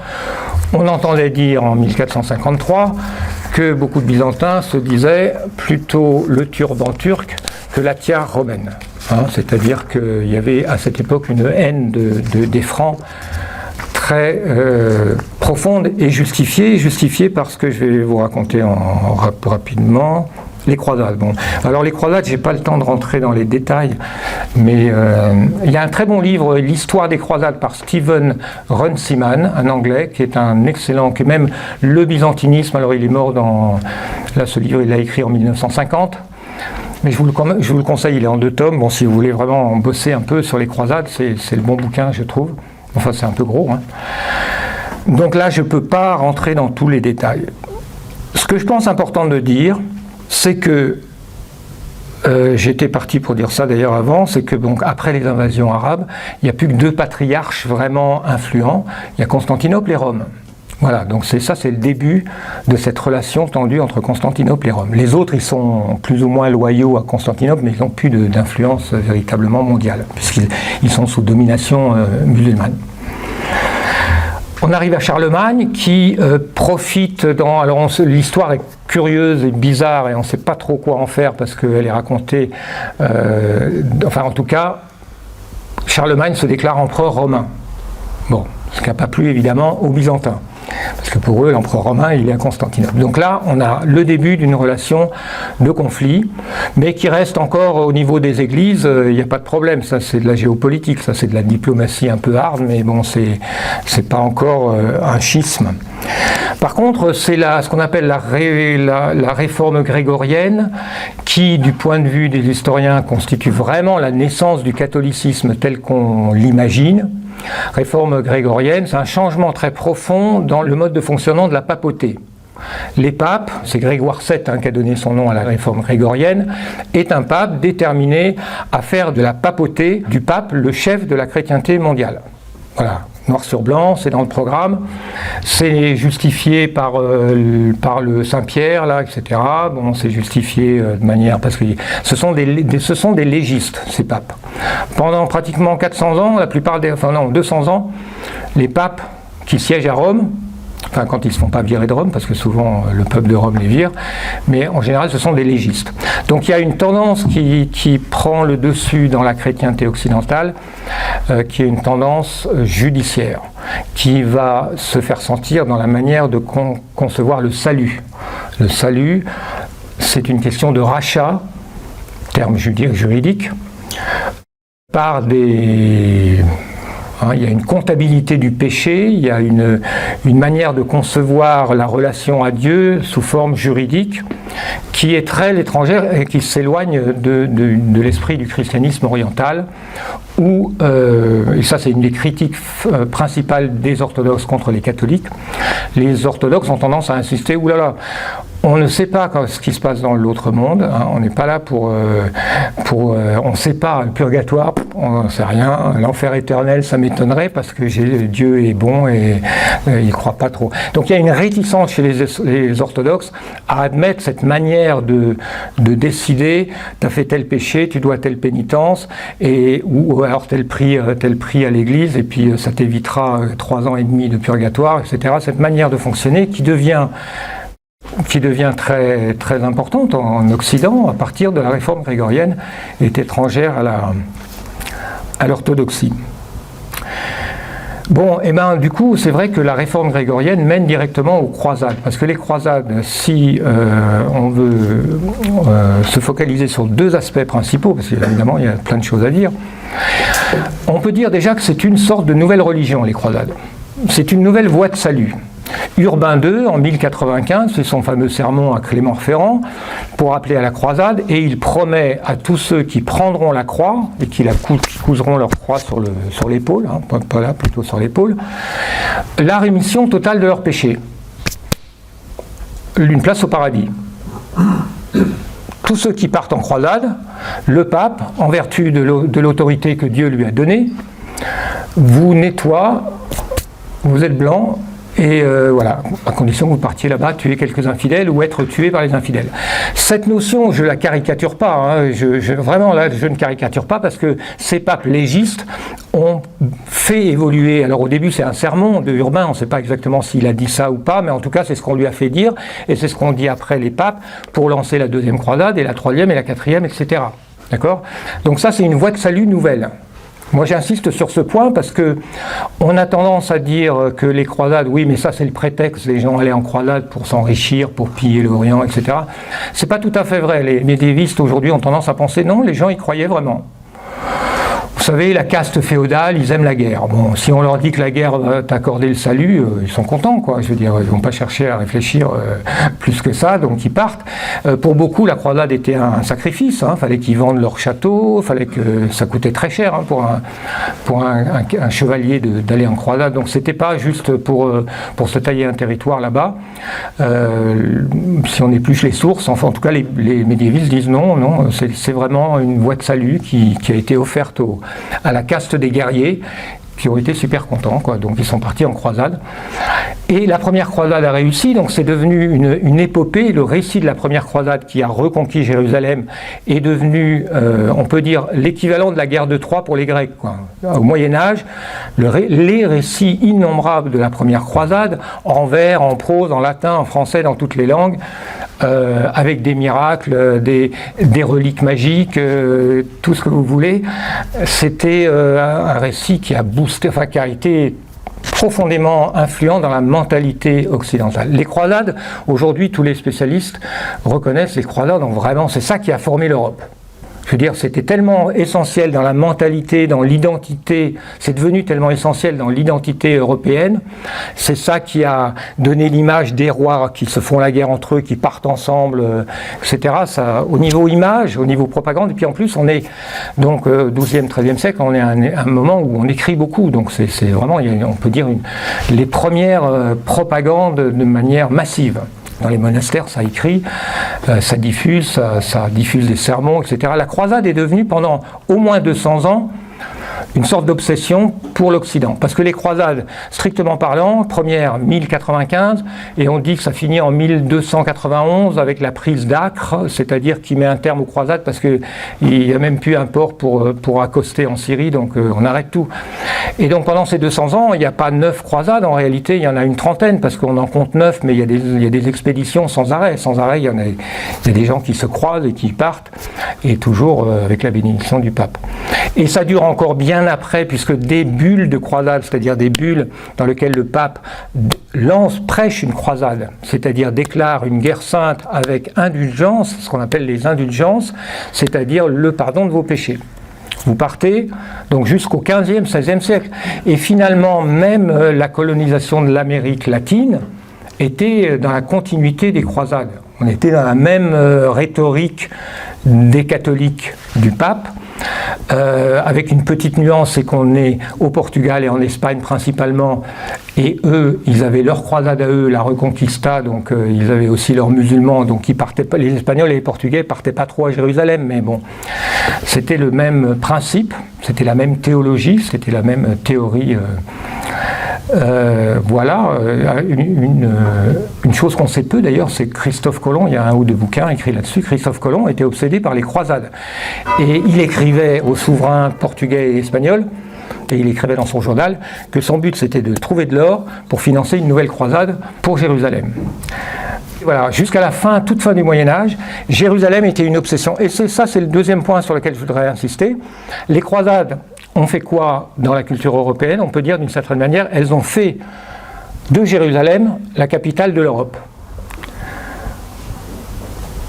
on entendait dire en 1453 que beaucoup de Byzantins se disaient plutôt le turban turc que la tiare romaine. Hein, c'est-à-dire qu'il y avait à cette époque une haine des Francs très profonde et justifiée par ce que je vais vous raconter rapidement. Les croisades. Bon. Alors les croisades, j'ai pas le temps de rentrer dans les détails, mais il y a un très bon livre, L'histoire des croisades par Stephen Runciman, un Anglais, qui est un excellent, qui est même le byzantinisme. Alors il est mort là ce livre il l'a écrit en 1950. Mais je vous le conseille, il est en 2 tomes. Bon, si vous voulez vraiment bosser un peu sur les croisades, c'est le bon bouquin, je trouve. Enfin, c'est un peu gros. Hein. Donc là, je ne peux pas rentrer dans tous les détails. Ce que je pense important de dire, c'est que, j'étais parti pour dire ça d'ailleurs avant, c'est que donc, après les invasions arabes, il n'y a plus que 2 patriarches vraiment influents. Il y a Constantinople et Rome. Voilà, donc c'est le début de cette relation tendue entre Constantinople et Rome. Les autres, ils sont plus ou moins loyaux à Constantinople, mais ils n'ont plus d'influence véritablement mondiale, puisqu'ils sont sous domination musulmane. On arrive à Charlemagne qui profite alors l'histoire est curieuse et bizarre et on ne sait pas trop quoi en faire parce qu'elle est racontée, enfin en tout cas, Charlemagne se déclare empereur romain. Bon, ce qui n'a pas plu évidemment aux Byzantins. Parce que pour eux, l'empereur romain, il est à Constantinople. Donc là, on a le début d'une relation de conflit, mais qui reste encore au niveau des églises, il n'y a pas de problème. Ça, c'est de la géopolitique, ça, c'est de la diplomatie un peu hard, mais bon, c'est pas encore un schisme. Par contre, c'est ce qu'on appelle la réforme grégorienne, qui, du point de vue des historiens, constitue vraiment la naissance du catholicisme tel qu'on l'imagine. Réforme grégorienne, c'est un changement très profond dans le mode de fonctionnement de la papauté. Les papes, c'est Grégoire VII qui a donné son nom à la réforme grégorienne, est un pape déterminé à faire de la papauté, du pape, le chef de la chrétienté mondiale. Voilà, noir sur blanc, c'est dans le programme, c'est justifié par le Saint-Pierre, là, etc. Bon, c'est justifié de manière... parce que ce sont des légistes, ces papes. Pendant pratiquement 400 ans, 200 ans, les papes qui siègent à Rome, enfin quand ils ne se font pas virer de Rome, parce que souvent le peuple de Rome les vire, mais en général ce sont des légistes. Donc il y a une tendance qui prend le dessus dans la chrétienté occidentale, qui est une tendance judiciaire, qui va se faire sentir dans la manière de concevoir le salut. Le salut, c'est une question de rachat, terme juridique, par des... il y a une comptabilité du péché, il y a une manière de concevoir la relation à Dieu sous forme juridique qui est très étrangère et qui s'éloigne de l'esprit du christianisme oriental, où, et ça c'est une des critiques principales des orthodoxes contre les catholiques, les orthodoxes ont tendance à insister, oulala, on ne sait pas ce qui se passe dans l'autre monde, hein, on n'est pas là on ne sait pas, le purgatoire, on n'en sait rien, l'enfer éternel, ça m'étonnerait parce que Dieu est bon et il ne croit pas trop. Donc il y a une réticence chez les orthodoxes à admettre cette manière de décider, tu as fait tel péché, tu dois telle pénitence, ou alors tel prix à l'église, et puis ça t'évitera 3 ans et demi de purgatoire, etc. Cette manière de fonctionner qui devient très, très importante en Occident à partir de la réforme grégorienne, est étrangère à l'orthodoxie. Bon, et ben du coup, c'est vrai que la réforme grégorienne mène directement aux croisades, parce que les croisades, si on veut se focaliser sur 2 aspects principaux, parce qu'évidemment il y a plein de choses à dire, on peut dire déjà que c'est une sorte de nouvelle religion, les croisades. C'est une nouvelle voie de salut. Urbain II, en 1095, fait son fameux sermon à Clermont-Ferrand pour appeler à la croisade, et il promet à tous ceux qui prendront la croix et qui couseront leur croix sur l'épaule, hein, pas là, plutôt sur l'épaule, la rémission totale de leurs péchés, une place au paradis. Tous ceux qui partent en croisade, le pape, en vertu de l'autorité que Dieu lui a donnée, vous nettoie, vous êtes blanc, et voilà, à condition que vous partiez là-bas tuer quelques infidèles ou être tué par les infidèles. Cette notion, je ne la caricature pas, hein, vraiment là, je ne caricature pas, parce que ces papes légistes ont fait évoluer, alors au début c'est un sermon de Urbain, on ne sait pas exactement s'il a dit ça ou pas, mais en tout cas c'est ce qu'on lui a fait dire, et c'est ce qu'on dit après les papes, pour lancer la 2e croisade, et la 3e, et la 4e, etc. D'accord ? Donc ça c'est une voie de salut nouvelle. Moi j'insiste sur ce point parce que on a tendance à dire que les croisades, oui mais ça c'est le prétexte, les gens allaient en croisade pour s'enrichir, pour piller l'Orient, etc. C'est pas tout à fait vrai, les médiévistes aujourd'hui ont tendance à penser non, les gens y croyaient vraiment. Vous savez, la caste féodale, ils aiment la guerre. Bon, si on leur dit que la guerre va t'accorder le salut, ils sont contents, quoi. Je veux dire, ils vont pas chercher à réfléchir plus que ça, donc ils partent. Pour beaucoup, la croisade était un sacrifice. Hein. Fallait qu'ils vendent leur château, fallait que ça coûtait très cher hein, pour un chevalier d'aller en croisade. Donc c'était pas juste pour se tailler un territoire là-bas. Si on épluche les sources, enfin en tout cas les médiévistes disent non, c'est vraiment une voie de salut qui a été offerte à la caste des guerriers qui ont été super contents, quoi. Donc ils sont partis en croisade. Et la première croisade a réussi, donc c'est devenu une épopée. Le récit de la première croisade qui a reconquis Jérusalem est devenu, on peut dire, l'équivalent de la guerre de Troie pour les Grecs, quoi. Au Moyen-Âge, les récits innombrables de la première croisade, en vers, en prose, en latin, en français, dans toutes les langues, avec des miracles, des reliques magiques, tout ce que vous voulez, c'était un récit qui a boosté, enfin qui a été profondément influent dans la mentalité occidentale. Les croisades, aujourd'hui, tous les spécialistes reconnaissent les croisades, donc vraiment, c'est ça qui a formé l'Europe. Je veux dire, c'était tellement essentiel dans la mentalité, dans l'identité, c'est devenu tellement essentiel dans l'identité européenne, c'est ça qui a donné l'image des rois qui se font la guerre entre eux, qui partent ensemble, etc. Ça, au niveau image, au niveau propagande, et puis en plus on est donc 12e, 13e siècle, on est à un moment où on écrit beaucoup, donc c'est vraiment, on peut dire, les premières propagandes de manière massive. Dans les monastères, ça écrit, ça diffuse des sermons, etc. La croisade est devenue pendant au moins 200 ans une sorte d'obsession pour l'Occident. Parce que les croisades, strictement parlant, première 1095, et on dit que ça finit en 1291 avec la prise d'Acre, c'est-à-dire qui met un terme aux croisades parce qu'il n'y a même plus un port pour accoster en Syrie, donc on arrête tout. Et donc pendant ces 200 ans, il n'y a pas 9 croisades, en réalité il y en a une trentaine, parce qu'on en compte 9, mais il y a des expéditions sans arrêt. Sans arrêt, il y a des gens qui se croisent et qui partent, et toujours avec la bénédiction du pape. Et ça dure encore bien après, puisque des bulles de croisade, c'est-à-dire des bulles dans lesquelles le pape prêche une croisade, c'est-à-dire déclare une guerre sainte avec indulgence, ce qu'on appelle les indulgences, c'est-à-dire le pardon de vos péchés. Vous partez donc jusqu'au 15e, 16e siècle. Et finalement, même la colonisation de l'Amérique latine était dans la continuité des croisades. On était dans la même rhétorique des catholiques du pape, avec une petite nuance, c'est qu'on est au Portugal et en Espagne principalement, et eux, ils avaient leur croisade à eux, la Reconquista, donc ils avaient aussi leurs musulmans, donc ils partaient pas, les Espagnols et les Portugais partaient pas trop à Jérusalem, mais bon, c'était le même principe, c'était la même théologie, c'était la même théorie. Voilà, une chose qu'on sait peu d'ailleurs, c'est que Christophe Colomb, il y a un ou deux bouquins écrits là-dessus, Christophe Colomb était obsédé par les croisades. Et il écrivait aux souverains portugais et espagnols, et il écrivait dans son journal, que son but c'était de trouver de l'or pour financer une nouvelle croisade pour Jérusalem. Voilà, jusqu'à la fin, toute fin du Moyen-Âge, Jérusalem était une obsession. Et c'est le deuxième point sur lequel je voudrais insister. Les croisades ont fait quoi dans la culture européenne? On peut dire d'une certaine manière, elles ont fait de Jérusalem la capitale de l'Europe.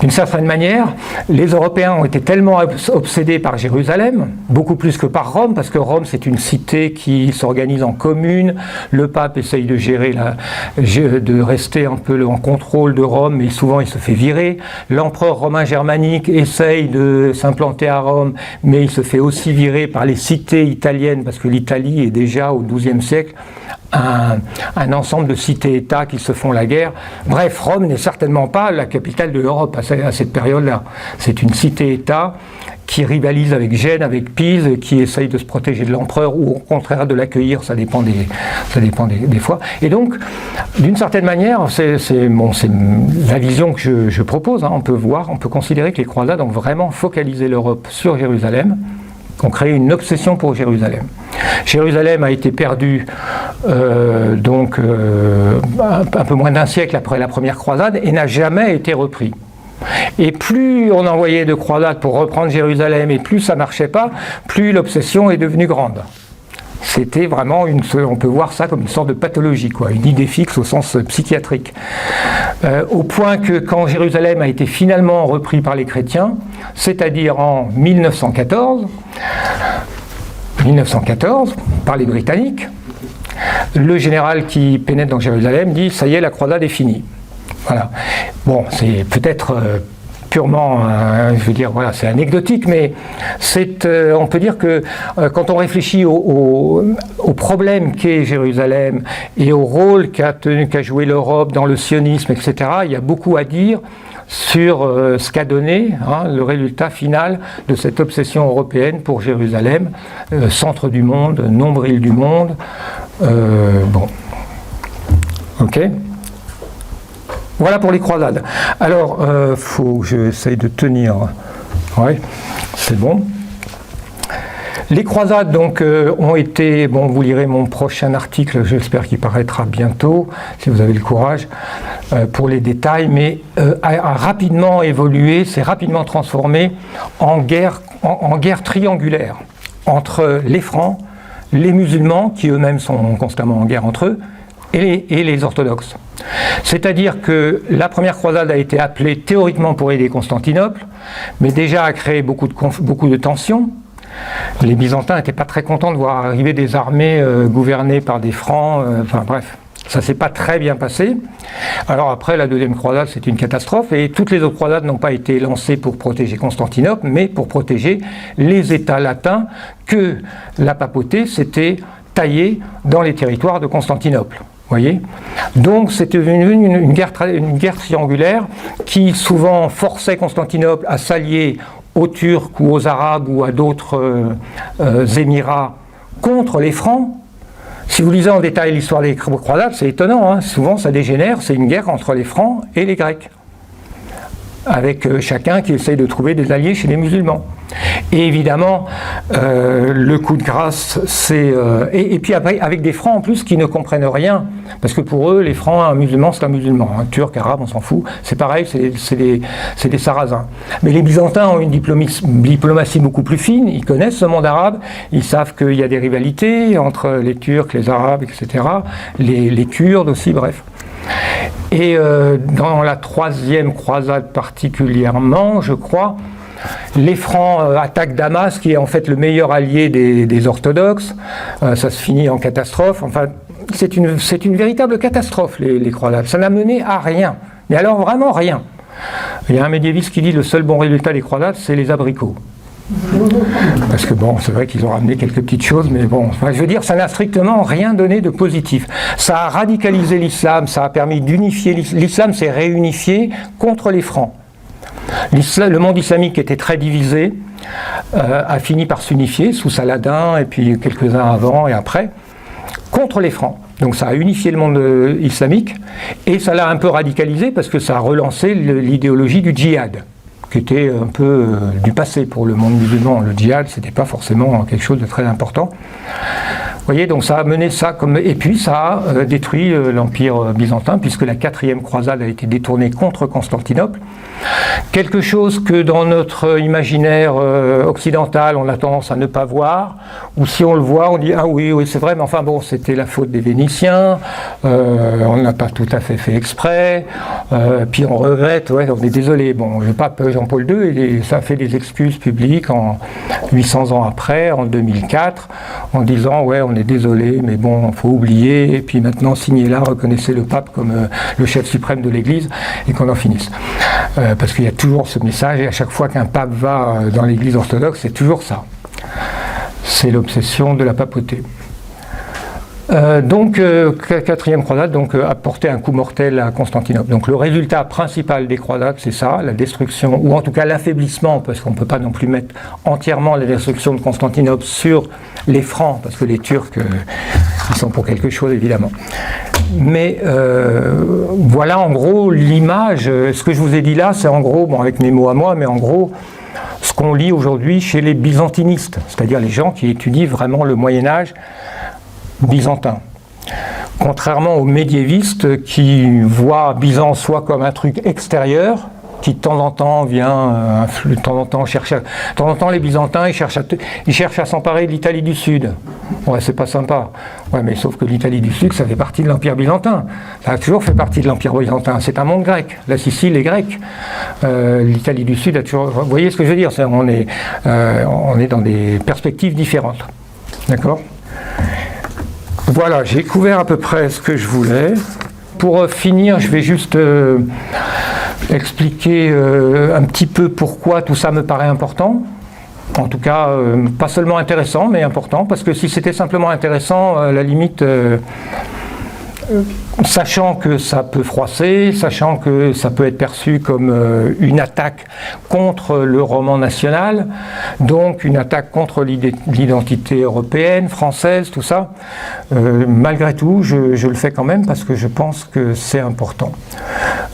D'une certaine manière, les Européens ont été tellement obsédés par Jérusalem, beaucoup plus que par Rome, parce que Rome c'est une cité qui s'organise en communes, le pape essaye de de rester un peu en contrôle de Rome, mais souvent il se fait virer. L'empereur romain germanique essaye de s'implanter à Rome, mais il se fait aussi virer par les cités italiennes, parce que l'Italie est déjà au XIIe siècle un ensemble de cités-États qui se font la guerre. Bref, Rome n'est certainement pas la capitale de l'Europe à cette période-là. C'est une cité-État qui rivalise avec Gênes, avec Pise, qui essaye de se protéger de l'empereur ou au contraire de l'accueillir, ça dépend des fois. Et donc, d'une certaine manière, c'est la vision que je propose. Hein. On peut considérer que les croisades ont vraiment focalisé l'Europe sur Jérusalem, ont créé une obsession pour Jérusalem. Jérusalem a été perdue un peu moins d'un siècle après la première croisade et n'a jamais été repris. Et plus on envoyait de croisades pour reprendre Jérusalem et plus ça ne marchait pas, plus l'obsession est devenue grande. C'était vraiment on peut voir ça comme une sorte de pathologie, quoi, une idée fixe au sens psychiatrique. Au point que quand Jérusalem a été finalement repris par les chrétiens, c'est-à-dire en 1914, par les Britanniques, le général qui pénètre dans Jérusalem dit « ça y est, la croisade est finie ». Voilà. Bon, c'est peut-être purement, je veux dire, voilà, c'est anecdotique, mais on peut dire que quand on réfléchit au problème qu'est Jérusalem et au rôle qu'a joué l'Europe dans le sionisme, etc., il y a beaucoup à dire sur ce qu'a donné le résultat final de cette obsession européenne pour Jérusalem, centre du monde, nombril du monde. Bon, ok. Voilà pour les croisades. Alors, faut que j'essaye de tenir. Ouais, c'est bon. Les croisades donc ont été, bon, vous lirez mon prochain article, j'espère qu'il paraîtra bientôt, si vous avez le courage, pour les détails, mais a rapidement évolué, s'est rapidement transformé en guerre triangulaire entre les Francs, les musulmans, qui eux-mêmes sont constamment en guerre entre eux, et les orthodoxes. C'est-à-dire que la première croisade a été appelée théoriquement pour aider Constantinople, mais déjà a créé beaucoup de tensions. Les Byzantins n'étaient pas très contents de voir arriver des armées gouvernées par des Francs, enfin bref. Ça ne s'est pas très bien passé. Alors après, la deuxième croisade, c'est une catastrophe. Et toutes les autres croisades n'ont pas été lancées pour protéger Constantinople, mais pour protéger les États latins que la papauté s'était taillée dans les territoires de Constantinople. Voyez ? Donc c'était une guerre triangulaire qui souvent forçait Constantinople à s'allier aux Turcs ou aux Arabes ou à d'autres émirats contre les Francs. Si vous lisez en détail l'histoire des croisades, c'est étonnant, hein. Souvent ça dégénère, c'est une guerre entre les Francs et les Grecs, avec chacun qui essaye de trouver des alliés chez les musulmans. Et évidemment, le coup de grâce, c'est... et puis après, avec des Francs en plus qui ne comprennent rien, parce que pour eux, les Francs, un musulman, c'est un musulman. Un Turc, arabe, on s'en fout. C'est pareil, c'est des Sarrasins. Mais les Byzantins ont une diplomatie beaucoup plus fine, ils connaissent ce monde arabe, ils savent qu'il y a des rivalités entre les Turcs, les Arabes, etc., les Kurdes aussi, bref. Et dans la troisième croisade particulièrement, je crois, les Francs attaquent Damas, qui est en fait le meilleur allié des orthodoxes. Ça se finit en catastrophe. Enfin, c'est une véritable catastrophe, les croisades. Ça n'a mené à rien. Mais alors vraiment rien. Il y a un médiéviste qui dit le seul bon résultat des croisades, c'est les abricots. Parce que bon, c'est vrai qu'ils ont ramené quelques petites choses, mais bon, enfin, je veux dire, ça n'a strictement rien donné de positif. Ça a radicalisé l'islam, ça a permis d'unifier l'islam, s'est réunifié contre les Francs. Le monde islamique était très divisé, a fini par s'unifier sous Saladin et puis quelques-uns avant et après, contre les Francs. Donc ça a unifié le monde islamique et ça l'a un peu radicalisé parce que ça a relancé l'idéologie du djihad, qui était un peu du passé pour le monde musulman. Le djihad, c'était pas forcément quelque chose de très important. Vous voyez, donc ça a mené ça comme... Et puis ça a détruit l'Empire byzantin, puisque la 4e croisade a été détournée contre Constantinople. Quelque chose que dans notre imaginaire occidental, on a tendance à ne pas voir, ou si on le voit, on dit « Ah oui, oui, c'est vrai, mais enfin bon, c'était la faute des Vénitiens, on n'a pas tout à fait exprès, puis on regrette, ouais, on est désolé. » Bon, le pape Jean-Paul II, ça a fait des excuses publiques en 800 ans après, en 2004, en disant « Ouais, on est désolé, mais bon, il faut oublier, et puis maintenant, signez-la, reconnaissez le pape comme le chef suprême de l'Église, et qu'on en finisse. » Parce qu'il y a toujours ce message, et à chaque fois qu'un pape va dans l'Église orthodoxe, c'est toujours ça. C'est l'obsession de la papauté. Donc, 4e croisade a porté un coup mortel à Constantinople. Donc le résultat principal des croisades, c'est ça, la destruction, ou en tout cas l'affaiblissement, parce qu'on ne peut pas non plus mettre entièrement la destruction de Constantinople sur les Francs, parce que les Turcs, ils sont pour quelque chose évidemment. Mais voilà en gros l'image, ce que je vous ai dit là, c'est en gros, bon avec mes mots à moi, mais en gros, ce qu'on lit aujourd'hui chez les byzantinistes, c'est-à-dire les gens qui étudient vraiment le Moyen-Âge byzantin. Contrairement aux médiévistes qui voient Byzance soit comme un truc extérieur, qui de temps en temps vient, de temps en temps cherche, de temps en temps les Byzantins ils cherchent à s'emparer de l'Italie du Sud. Ouais, c'est pas sympa. Ouais, mais sauf que l'Italie du Sud, ça fait partie de l'Empire byzantin. Ça a toujours fait partie de l'Empire byzantin. C'est un monde grec. La Sicile est grecque. L'Italie du Sud a toujours. Vous voyez ce que je veux dire ? On est dans des perspectives différentes. D'accord ? Voilà, j'ai couvert à peu près ce que je voulais. Pour finir, je vais juste expliquer un petit peu pourquoi tout ça me paraît important. En tout cas, pas seulement intéressant, mais important, parce que si c'était simplement intéressant, à la limite, sachant que ça peut froisser, sachant que ça peut être perçu comme une attaque contre le roman national, donc une attaque contre l'identité européenne, française, tout ça, malgré tout, je le fais quand même parce que je pense que c'est important.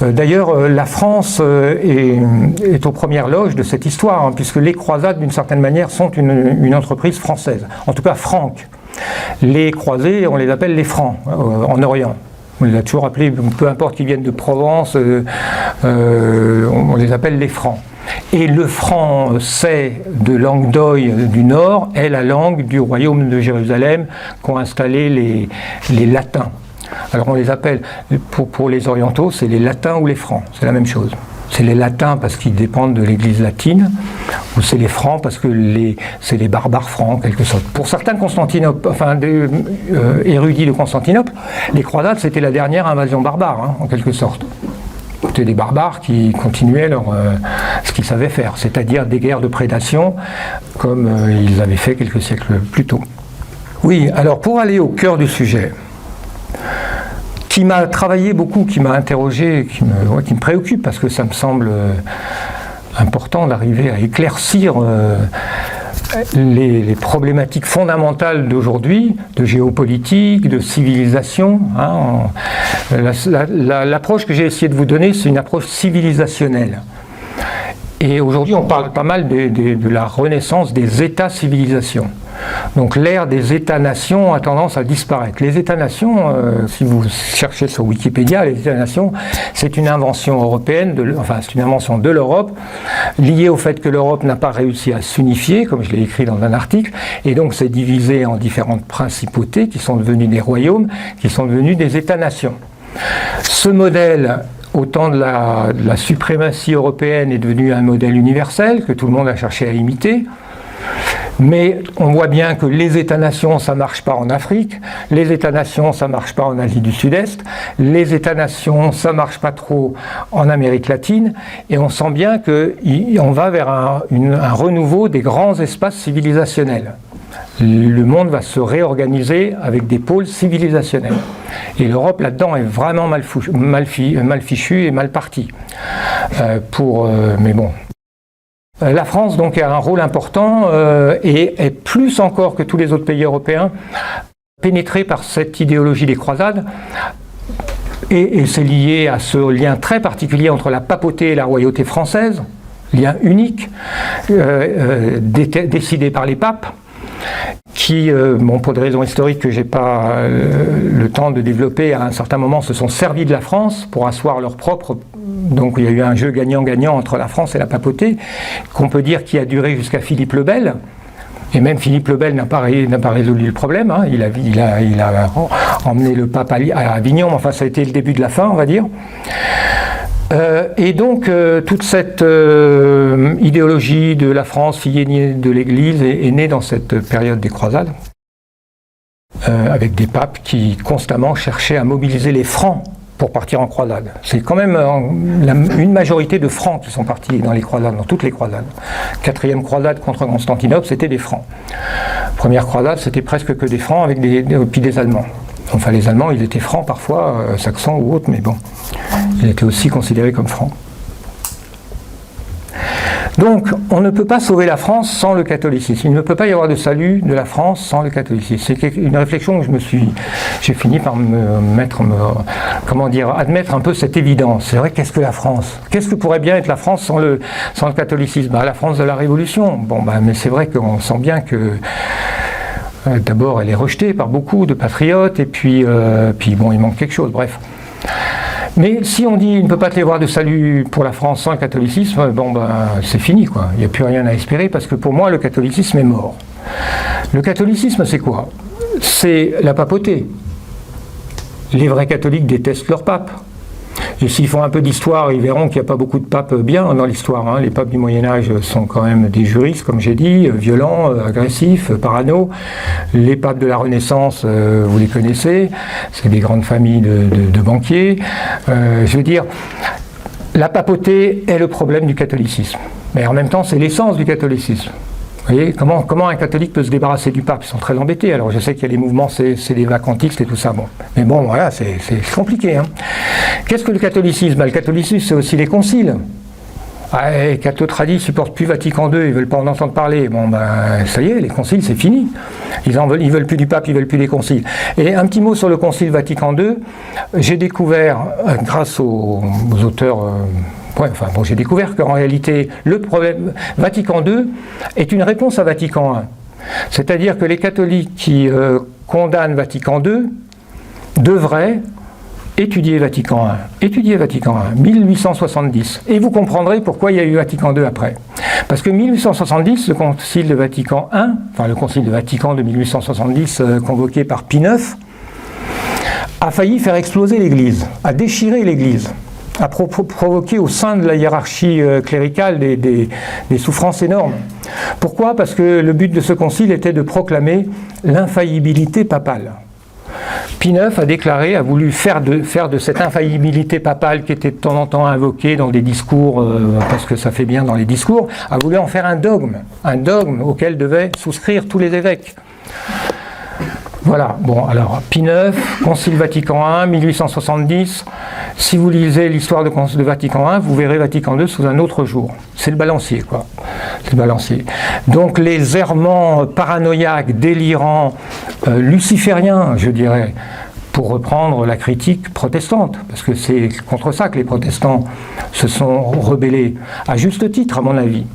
D'ailleurs, la France est aux premières loges de cette histoire, hein, puisque les croisades, d'une certaine manière, sont une entreprise française, en tout cas franque. Les croisés, on les appelle les francs en Orient. On les a toujours appelés, peu importe qu'ils viennent de Provence, on les appelle les francs. Et le français de Languedoc du Nord est la langue du royaume de Jérusalem qu'ont installé les latins. Alors on les appelle, pour les orientaux, c'est les latins ou les francs, c'est la même chose. C'est les latins parce qu'ils dépendent de l'église latine, ou c'est les francs parce que c'est les barbares francs en quelque sorte. Pour certains érudits de Constantinople, les croisades c'était la dernière invasion barbare, hein, en quelque sorte. C'était des barbares qui continuaient ce qu'ils savaient faire, c'est-à-dire des guerres de prédation comme ils avaient fait quelques siècles plus tôt. Oui, alors pour aller au cœur du sujet, qui m'a travaillé beaucoup, qui m'a interrogé, qui me préoccupe, parce que ça me semble important d'arriver à éclaircir les problématiques fondamentales d'aujourd'hui, de géopolitique, de civilisation. Hein. L'approche que j'ai essayé de vous donner, c'est une approche civilisationnelle. Et aujourd'hui, on parle pas mal de la renaissance des États-civilisations. Donc l'ère des États-nations a tendance à disparaître. Les États-nations, si vous cherchez sur Wikipédia, les États-nations, c'est une invention européenne, c'est une invention de l'Europe, liée au fait que l'Europe n'a pas réussi à s'unifier, comme je l'ai écrit dans un article, et donc c'est divisé en différentes principautés qui sont devenues des royaumes, qui sont devenus des États-nations. Ce modèle, au temps de la suprématie européenne, est devenu un modèle universel que tout le monde a cherché à imiter. Mais on voit bien que les États-nations, ça ne marche pas en Afrique, les États-nations, ça ne marche pas en Asie du Sud-Est, les États-nations, ça ne marche pas trop en Amérique latine, et on sent bien qu'on va vers un renouveau des grands espaces civilisationnels. Le monde va se réorganiser avec des pôles civilisationnels. Et l'Europe, là-dedans, est vraiment mal fichue et mal partie. Mais bon. La France donc a un rôle important et est plus encore que tous les autres pays européens pénétrée par cette idéologie des croisades, et c'est lié à ce lien très particulier entre la papauté et la royauté française, lien unique décidé par les papes, qui, pour des raisons historiques que je n'ai pas le temps de développer, à un certain moment se sont servis de la France pour asseoir leur propre... Donc il y a eu un jeu gagnant-gagnant entre la France et la papauté, qu'on peut dire qui a duré jusqu'à Philippe le Bel. Et même Philippe le Bel n'a pas résolu le problème, hein. Il a emmené le pape à Avignon, mais enfin ça a été le début de la fin, on va dire. Et donc toute cette idéologie de la France, fille aînée de l'Église, est née dans cette période des croisades, avec des papes qui constamment cherchaient à mobiliser les francs pour partir en croisade. C'est quand même une majorité de francs qui sont partis dans les croisades, dans toutes les croisades. 4e croisade contre Constantinople, c'était des francs. Première croisade, c'était presque que des francs avec puis des Allemands. Enfin, les Allemands, ils étaient francs parfois, saxons ou autres, mais bon, ils étaient aussi considérés comme francs. Donc, on ne peut pas sauver la France sans le catholicisme. Il ne peut pas y avoir de salut de la France sans le catholicisme. C'est une réflexion que j'ai fini par admettre un peu cette évidence. C'est vrai, qu'est-ce que la France? Qu'est-ce que pourrait bien être la France sans le catholicisme? La France de la Révolution. Mais c'est vrai qu'on sent bien que d'abord, elle est rejetée par beaucoup de patriotes, et puis il manque quelque chose, bref. Mais si on dit qu'il ne peut pas y avoir de salut pour la France sans le catholicisme, c'est fini, quoi. Il n'y a plus rien à espérer, parce que pour moi, le catholicisme est mort. Le catholicisme, c'est quoi? C'est la papauté. Les vrais catholiques détestent leur pape. Et s'ils font un peu d'histoire, ils verront qu'il n'y a pas beaucoup de papes bien dans l'histoire, hein. Les papes du Moyen-Âge sont quand même des juristes, comme j'ai dit, violents, agressifs, parano. Les papes de la Renaissance, vous les connaissez, c'est des grandes familles de banquiers. Je veux dire, la papauté est le problème du catholicisme. Mais en même temps, c'est l'essence du catholicisme. Vous voyez, comment un catholique peut se débarrasser du pape? Ils sont très embêtés. Alors je sais qu'il y a les mouvements, c'est des vacantistes et tout ça. Mais voilà, c'est compliqué, hein. Qu'est-ce que le catholicisme? Le catholicisme, c'est aussi les conciles. Les catho-tradis ne supportent plus Vatican II, ils ne veulent pas en entendre parler. Ça y est, les conciles, c'est fini. Ils veulent plus du pape, ils veulent plus des conciles. Et un petit mot sur le concile Vatican II. J'ai découvert, grâce aux auteurs... j'ai découvert qu'en réalité, le problème Vatican II est une réponse à Vatican I. C'est-à-dire que les catholiques qui condamnent Vatican II devraient étudiez Vatican I, 1870, et vous comprendrez pourquoi il y a eu Vatican II après. Parce que 1870, le concile de Vatican I, enfin le concile de Vatican de 1870 convoqué par Pie IX, a failli faire exploser l'Église, a déchiré l'Église, a provoqué au sein de la hiérarchie cléricale des souffrances énormes. Pourquoi? Parce que le but de ce concile était de proclamer l'infaillibilité papale. Pie IX a déclaré, a voulu faire de cette infaillibilité papale qui était de temps en temps invoquée dans des discours, parce que ça fait bien dans les discours, a voulu en faire un dogme auquel devaient souscrire tous les évêques. Voilà, bon, alors, Pie IX, Concile Vatican I, 1870, si vous lisez l'histoire de Vatican I, vous verrez Vatican II sous un autre jour. C'est le balancier, quoi. C'est le balancier. Donc, les errements paranoïaques, délirants, lucifériens, je dirais, pour reprendre la critique protestante, parce que c'est contre ça que les protestants se sont rebellés, à juste titre, à mon avis.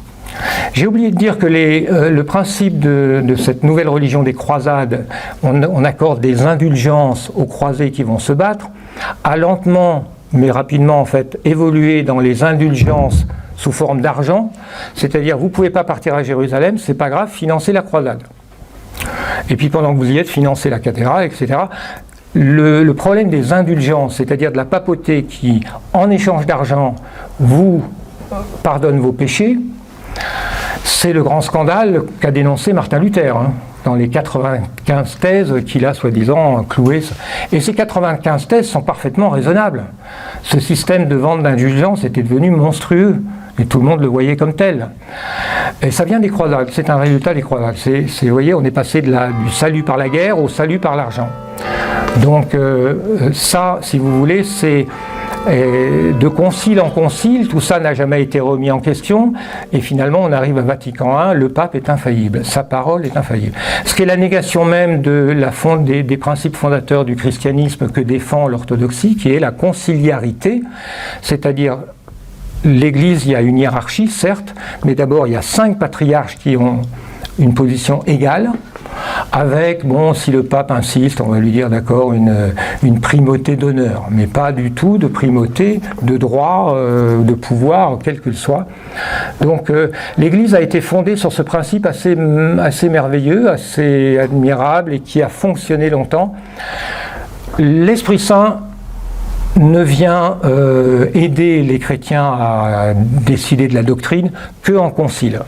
J'ai oublié de dire que le principe de cette nouvelle religion des croisades, on accorde des indulgences aux croisés qui vont se battre, a lentement, mais rapidement en fait, évolué dans les indulgences sous forme d'argent, c'est-à-dire vous ne pouvez pas partir à Jérusalem, c'est pas grave, financez la croisade. Et puis pendant que vous y êtes, financez la cathédrale, etc. Le problème des indulgences, c'est-à-dire de la papauté qui, en échange d'argent, vous pardonne vos péchés, c'est le grand scandale qu'a dénoncé Martin Luther, dans les 95 thèses qu'il a soi-disant clouées. Et ces 95 thèses sont parfaitement raisonnables. Ce système de vente d'indulgence était devenu monstrueux, et tout le monde le voyait comme tel. Et ça vient des croisades, c'est un résultat des croisades. Vous voyez, on est passé du salut par la guerre au salut par l'argent. Donc ça, si vous voulez, c'est... Et de concile en concile, tout ça n'a jamais été remis en question, et finalement on arrive à Vatican I, le pape est infaillible, sa parole est infaillible. Ce qui est la négation même des principes fondateurs du christianisme que défend l'orthodoxie, qui est la conciliarité, c'est-à-dire l'Église, il y a une hiérarchie, certes, mais d'abord il y a 5 patriarches qui ont une position égale, avec, bon, si le pape insiste, on va lui dire d'accord, une primauté d'honneur, mais pas du tout de primauté de droit, de pouvoir, quel qu'il soit. Donc l'Église a été fondée sur ce principe assez merveilleux, assez admirable et qui a fonctionné longtemps. L'Esprit Saint ne vient aider les chrétiens à décider de la doctrine qu'en concile.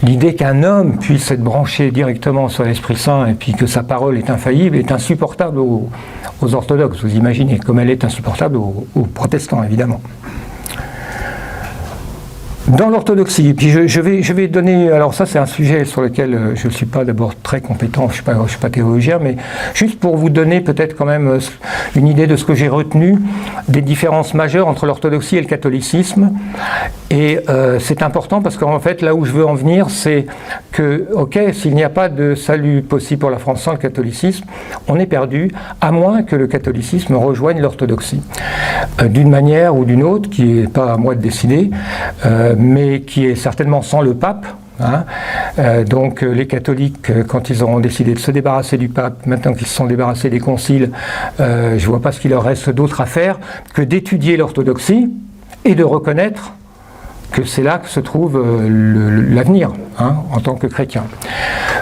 L'idée qu'un homme puisse être branché directement sur l'Esprit Saint et puis que sa parole est infaillible est insupportable aux orthodoxes, vous imaginez, comme elle est insupportable aux protestants, évidemment. Dans l'orthodoxie, puis je vais donner, alors ça c'est un sujet sur lequel je ne suis pas d'abord très compétent, je ne suis pas théologien, mais juste pour vous donner peut-être quand même une idée de ce que j'ai retenu, des différences majeures entre l'orthodoxie et le catholicisme. Et c'est important parce qu'en fait là où je veux en venir, c'est que, ok, s'il n'y a pas de salut possible pour la France sans le catholicisme, on est perdu, à moins que le catholicisme rejoigne l'orthodoxie. D'une manière ou d'une autre, qui n'est pas à moi de décider, mais qui est certainement sans le pape. Donc les catholiques, quand ils auront décidé de se débarrasser du pape, maintenant qu'ils se sont débarrassés des conciles, je ne vois pas ce qu'il leur reste d'autre à faire que d'étudier l'orthodoxie et de reconnaître que c'est là que se trouve l'avenir, en tant que chrétien.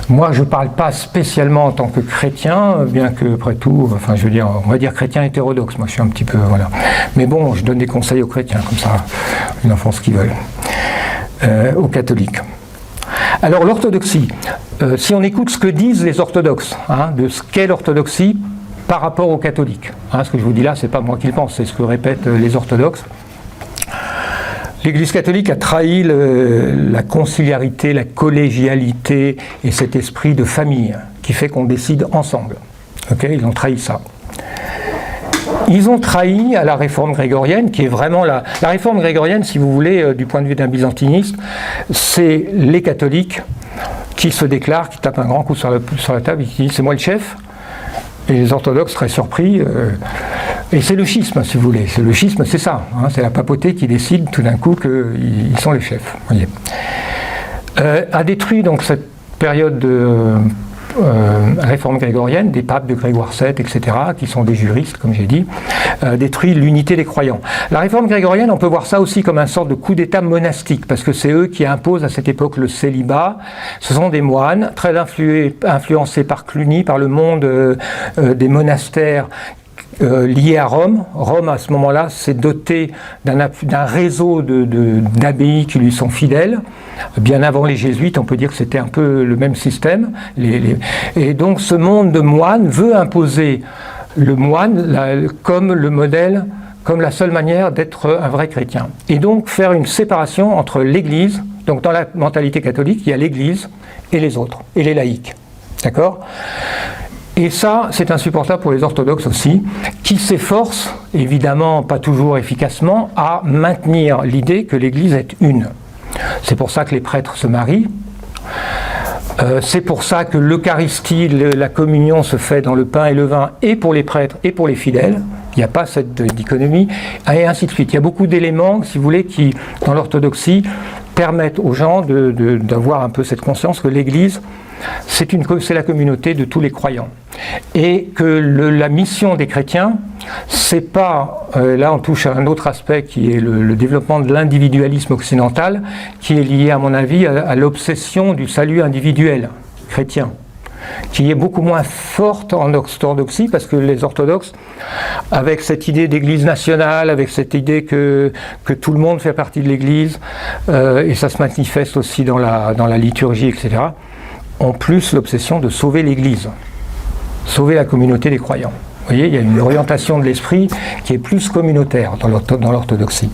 Moi, je ne parle pas spécialement en tant que chrétien, bien que, après tout, enfin, je veux dire, on va dire chrétien hétérodoxe. Moi, je suis un petit peu, voilà. Mais bon, je donne des conseils aux chrétiens, comme ça, ils en font ce qu'ils veulent. Aux catholiques. Alors, l'orthodoxie, si on écoute ce que disent les orthodoxes, de ce qu'est l'orthodoxie par rapport aux catholiques, ce que je vous dis là, c'est pas moi qui le pense, c'est ce que répètent les orthodoxes. L'Église catholique a trahi la conciliarité, la collégialité et cet esprit de famille qui fait qu'on décide ensemble. Okay, ils ont trahi ça. Ils ont trahi à la réforme grégorienne, qui est vraiment la réforme grégorienne, si vous voulez, du point de vue d'un byzantinisme, c'est les catholiques qui se déclarent, qui tapent un grand coup sur la table et qui disent « c'est moi le chef ». Et les orthodoxes très surpris. Et c'est le schisme, si vous voulez. Le schisme, c'est ça. C'est la papauté qui décide tout d'un coup qu'ils sont les chefs. Voyez. A détruit donc cette période réforme grégorienne, des papes de Grégoire VII, etc., qui sont des juristes, comme j'ai dit, détruit l'unité des croyants. La réforme grégorienne, on peut voir ça aussi comme un sorte de coup d'État monastique, parce que c'est eux qui imposent à cette époque le célibat. Ce sont des moines très influencés par Cluny, par le monde des monastères liés à Rome. Rome, à ce moment-là, s'est doté d'un réseau d'abbayes qui lui sont fidèles. Bien avant les jésuites, on peut dire que c'était un peu le même système. Et donc ce monde de moines veut imposer le moine comme le modèle, comme la seule manière d'être un vrai chrétien. Et donc faire une séparation entre l'Église, donc dans la mentalité catholique, il y a l'Église et les autres, et les laïcs. D'accord ? Et ça, c'est insupportable pour les orthodoxes aussi, qui s'efforcent, évidemment pas toujours efficacement, à maintenir l'idée que l'Église est une. C'est pour ça que les prêtres se marient. C'est pour ça que l'Eucharistie, la communion se fait dans le pain et le vin, et pour les prêtres et pour les fidèles. Il n'y a pas cette dichotomie, et ainsi de suite. Il y a beaucoup d'éléments, si vous voulez, qui, dans l'orthodoxie, permettent aux gens d'avoir un peu cette conscience que l'Église, c'est la communauté de tous les croyants. Et que la mission des chrétiens, c'est pas, là on touche à un autre aspect qui est le développement de l'individualisme occidental, qui est lié à mon avis à l'obsession du salut individuel chrétien, qui est beaucoup moins forte en orthodoxie, parce que les orthodoxes, avec cette idée d'église nationale, avec cette idée que tout le monde fait partie de l'église, et ça se manifeste aussi dans la liturgie, etc., ont plus l'obsession de sauver l'église, sauver la communauté des croyants. Vous voyez, il y a une orientation de l'esprit qui est plus communautaire dans l'orthodoxie.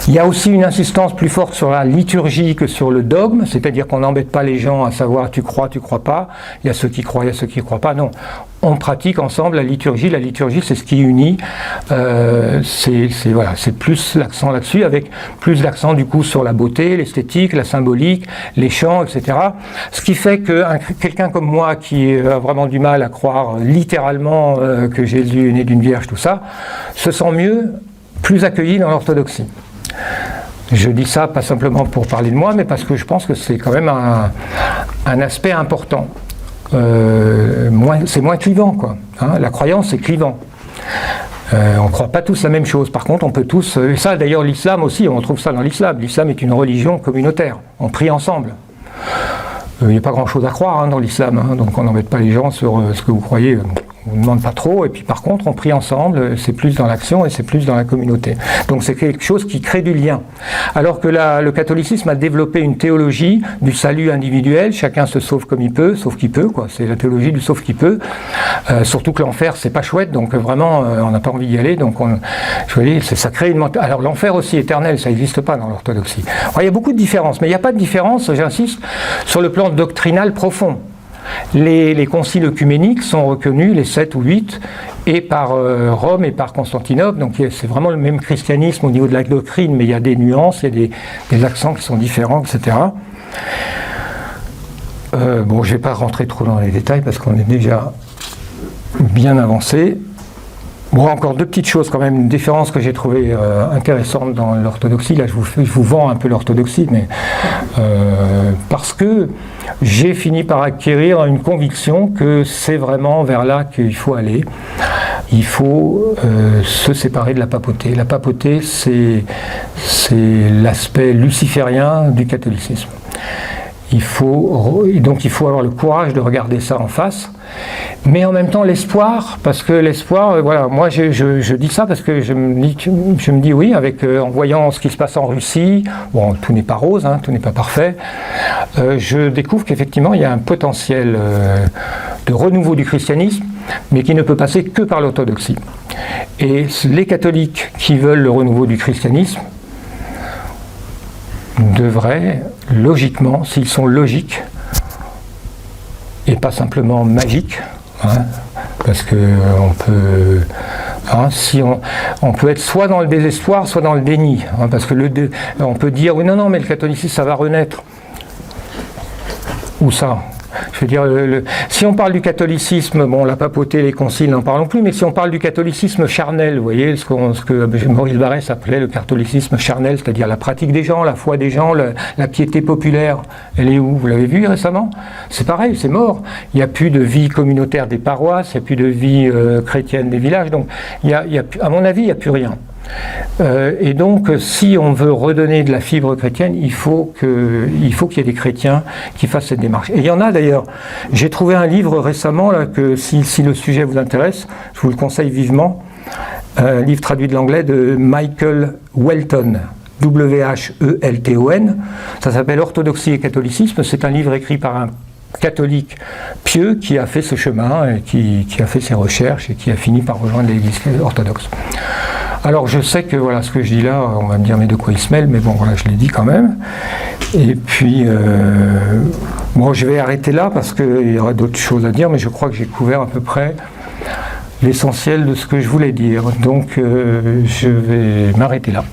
Il y a aussi une insistance plus forte sur la liturgie que sur le dogme, c'est-à-dire qu'on n'embête pas les gens à savoir tu crois pas, il y a ceux qui croient, il y a ceux qui ne croient pas, non. On pratique ensemble la liturgie c'est ce qui unit, c'est plus l'accent là-dessus, avec plus d'accent du coup sur la beauté, l'esthétique, la symbolique, les chants, etc. Ce qui fait que quelqu'un comme moi qui a vraiment du mal à croire littéralement que Jésus est né d'une vierge, tout ça, se sent mieux, plus accueilli dans l'orthodoxie. Je dis ça pas simplement pour parler de moi, mais parce que je pense que c'est quand même un aspect important. C'est moins clivant, quoi. Hein, la croyance, c'est clivant. On ne croit pas tous la même chose. Par contre, on peut tous... Et ça, d'ailleurs, l'islam aussi, on trouve ça dans l'islam. L'islam est une religion communautaire. On prie ensemble. Il n'y a pas grand-chose à croire dans l'islam, donc on n'embête pas les gens sur ce que vous croyez. On ne demande pas trop, et puis par contre, on prie ensemble, c'est plus dans l'action et c'est plus dans la communauté. Donc c'est quelque chose qui crée du lien. Alors que le catholicisme a développé une théologie du salut individuel, chacun se sauve comme il peut, sauf qu'il peut, quoi. C'est la théologie du sauf qu'il peut. Surtout que l'enfer, c'est pas chouette, donc vraiment, on n'a pas envie d'y aller, donc je veux dire, ça crée une... Alors l'enfer aussi éternel, ça n'existe pas dans l'orthodoxie. Alors, il y a beaucoup de différences, mais il n'y a pas de différence, j'insiste, sur le plan doctrinal profond. Les conciles œcuméniques sont reconnus, les 7 ou 8, et par Rome et par Constantinople, donc c'est vraiment le même christianisme au niveau de la doctrine, mais il y a des nuances, il y a des accents qui sont différents, etc. Bon, je ne vais pas rentrer trop dans les détails parce qu'on est déjà bien avancé. Bon, encore deux petites choses quand même, une différence que j'ai trouvée intéressante dans l'orthodoxie. Là, je vous vends un peu l'orthodoxie, mais parce que j'ai fini par acquérir une conviction que c'est vraiment vers là qu'il faut aller. Il faut se séparer de la papauté. La papauté, c'est l'aspect luciférien du catholicisme. Donc il faut avoir le courage de regarder ça en face, mais en même temps l'espoir, parce que l'espoir, voilà, moi je dis ça parce que je me dis oui, en voyant ce qui se passe en Russie, bon, tout n'est pas rose, tout n'est pas parfait, je découvre qu'effectivement il y a un potentiel de renouveau du christianisme, mais qui ne peut passer que par l'orthodoxie. Et les catholiques qui veulent le renouveau du christianisme devraient, logiquement, s'ils sont logiques, et pas simplement magiques, parce que on peut, on peut être soit dans le désespoir, soit dans le déni, parce que on peut dire, oui, non, mais le catholicisme, ça va renaître. Où ça ? Je veux dire, si on parle du catholicisme, bon, la papauté, les conciles, n'en parlons plus, mais si on parle du catholicisme charnel, vous voyez, ce que Maurice Barrès appelait le catholicisme charnel, c'est-à-dire la pratique des gens, la foi des gens, la piété populaire, elle est où? Vous l'avez vu récemment? C'est pareil, c'est mort. Il n'y a plus de vie communautaire des paroisses, il n'y a plus de vie chrétienne des villages, donc à mon avis, il n'y a plus rien. Et donc, si on veut redonner de la fibre chrétienne, il faut qu'il y ait des chrétiens qui fassent cette démarche. Et il y en a d'ailleurs. J'ai trouvé un livre récemment, là, que si le sujet vous intéresse, je vous le conseille vivement, un livre traduit de l'anglais de Michael Welton, W-H-E-L-T-O-N. Ça s'appelle Orthodoxie et catholicisme. C'est un livre écrit par un catholique pieux qui a fait ce chemin, et qui a fait ses recherches et qui a fini par rejoindre l'Église orthodoxe. Alors je sais que voilà, ce que je dis là, on va me dire mais de quoi il se mêle, mais bon voilà, je l'ai dit quand même. Et puis bon, je vais arrêter là parce qu'il y aura d'autres choses à dire, mais je crois que j'ai couvert à peu près l'essentiel de ce que je voulais dire. Donc je vais m'arrêter là.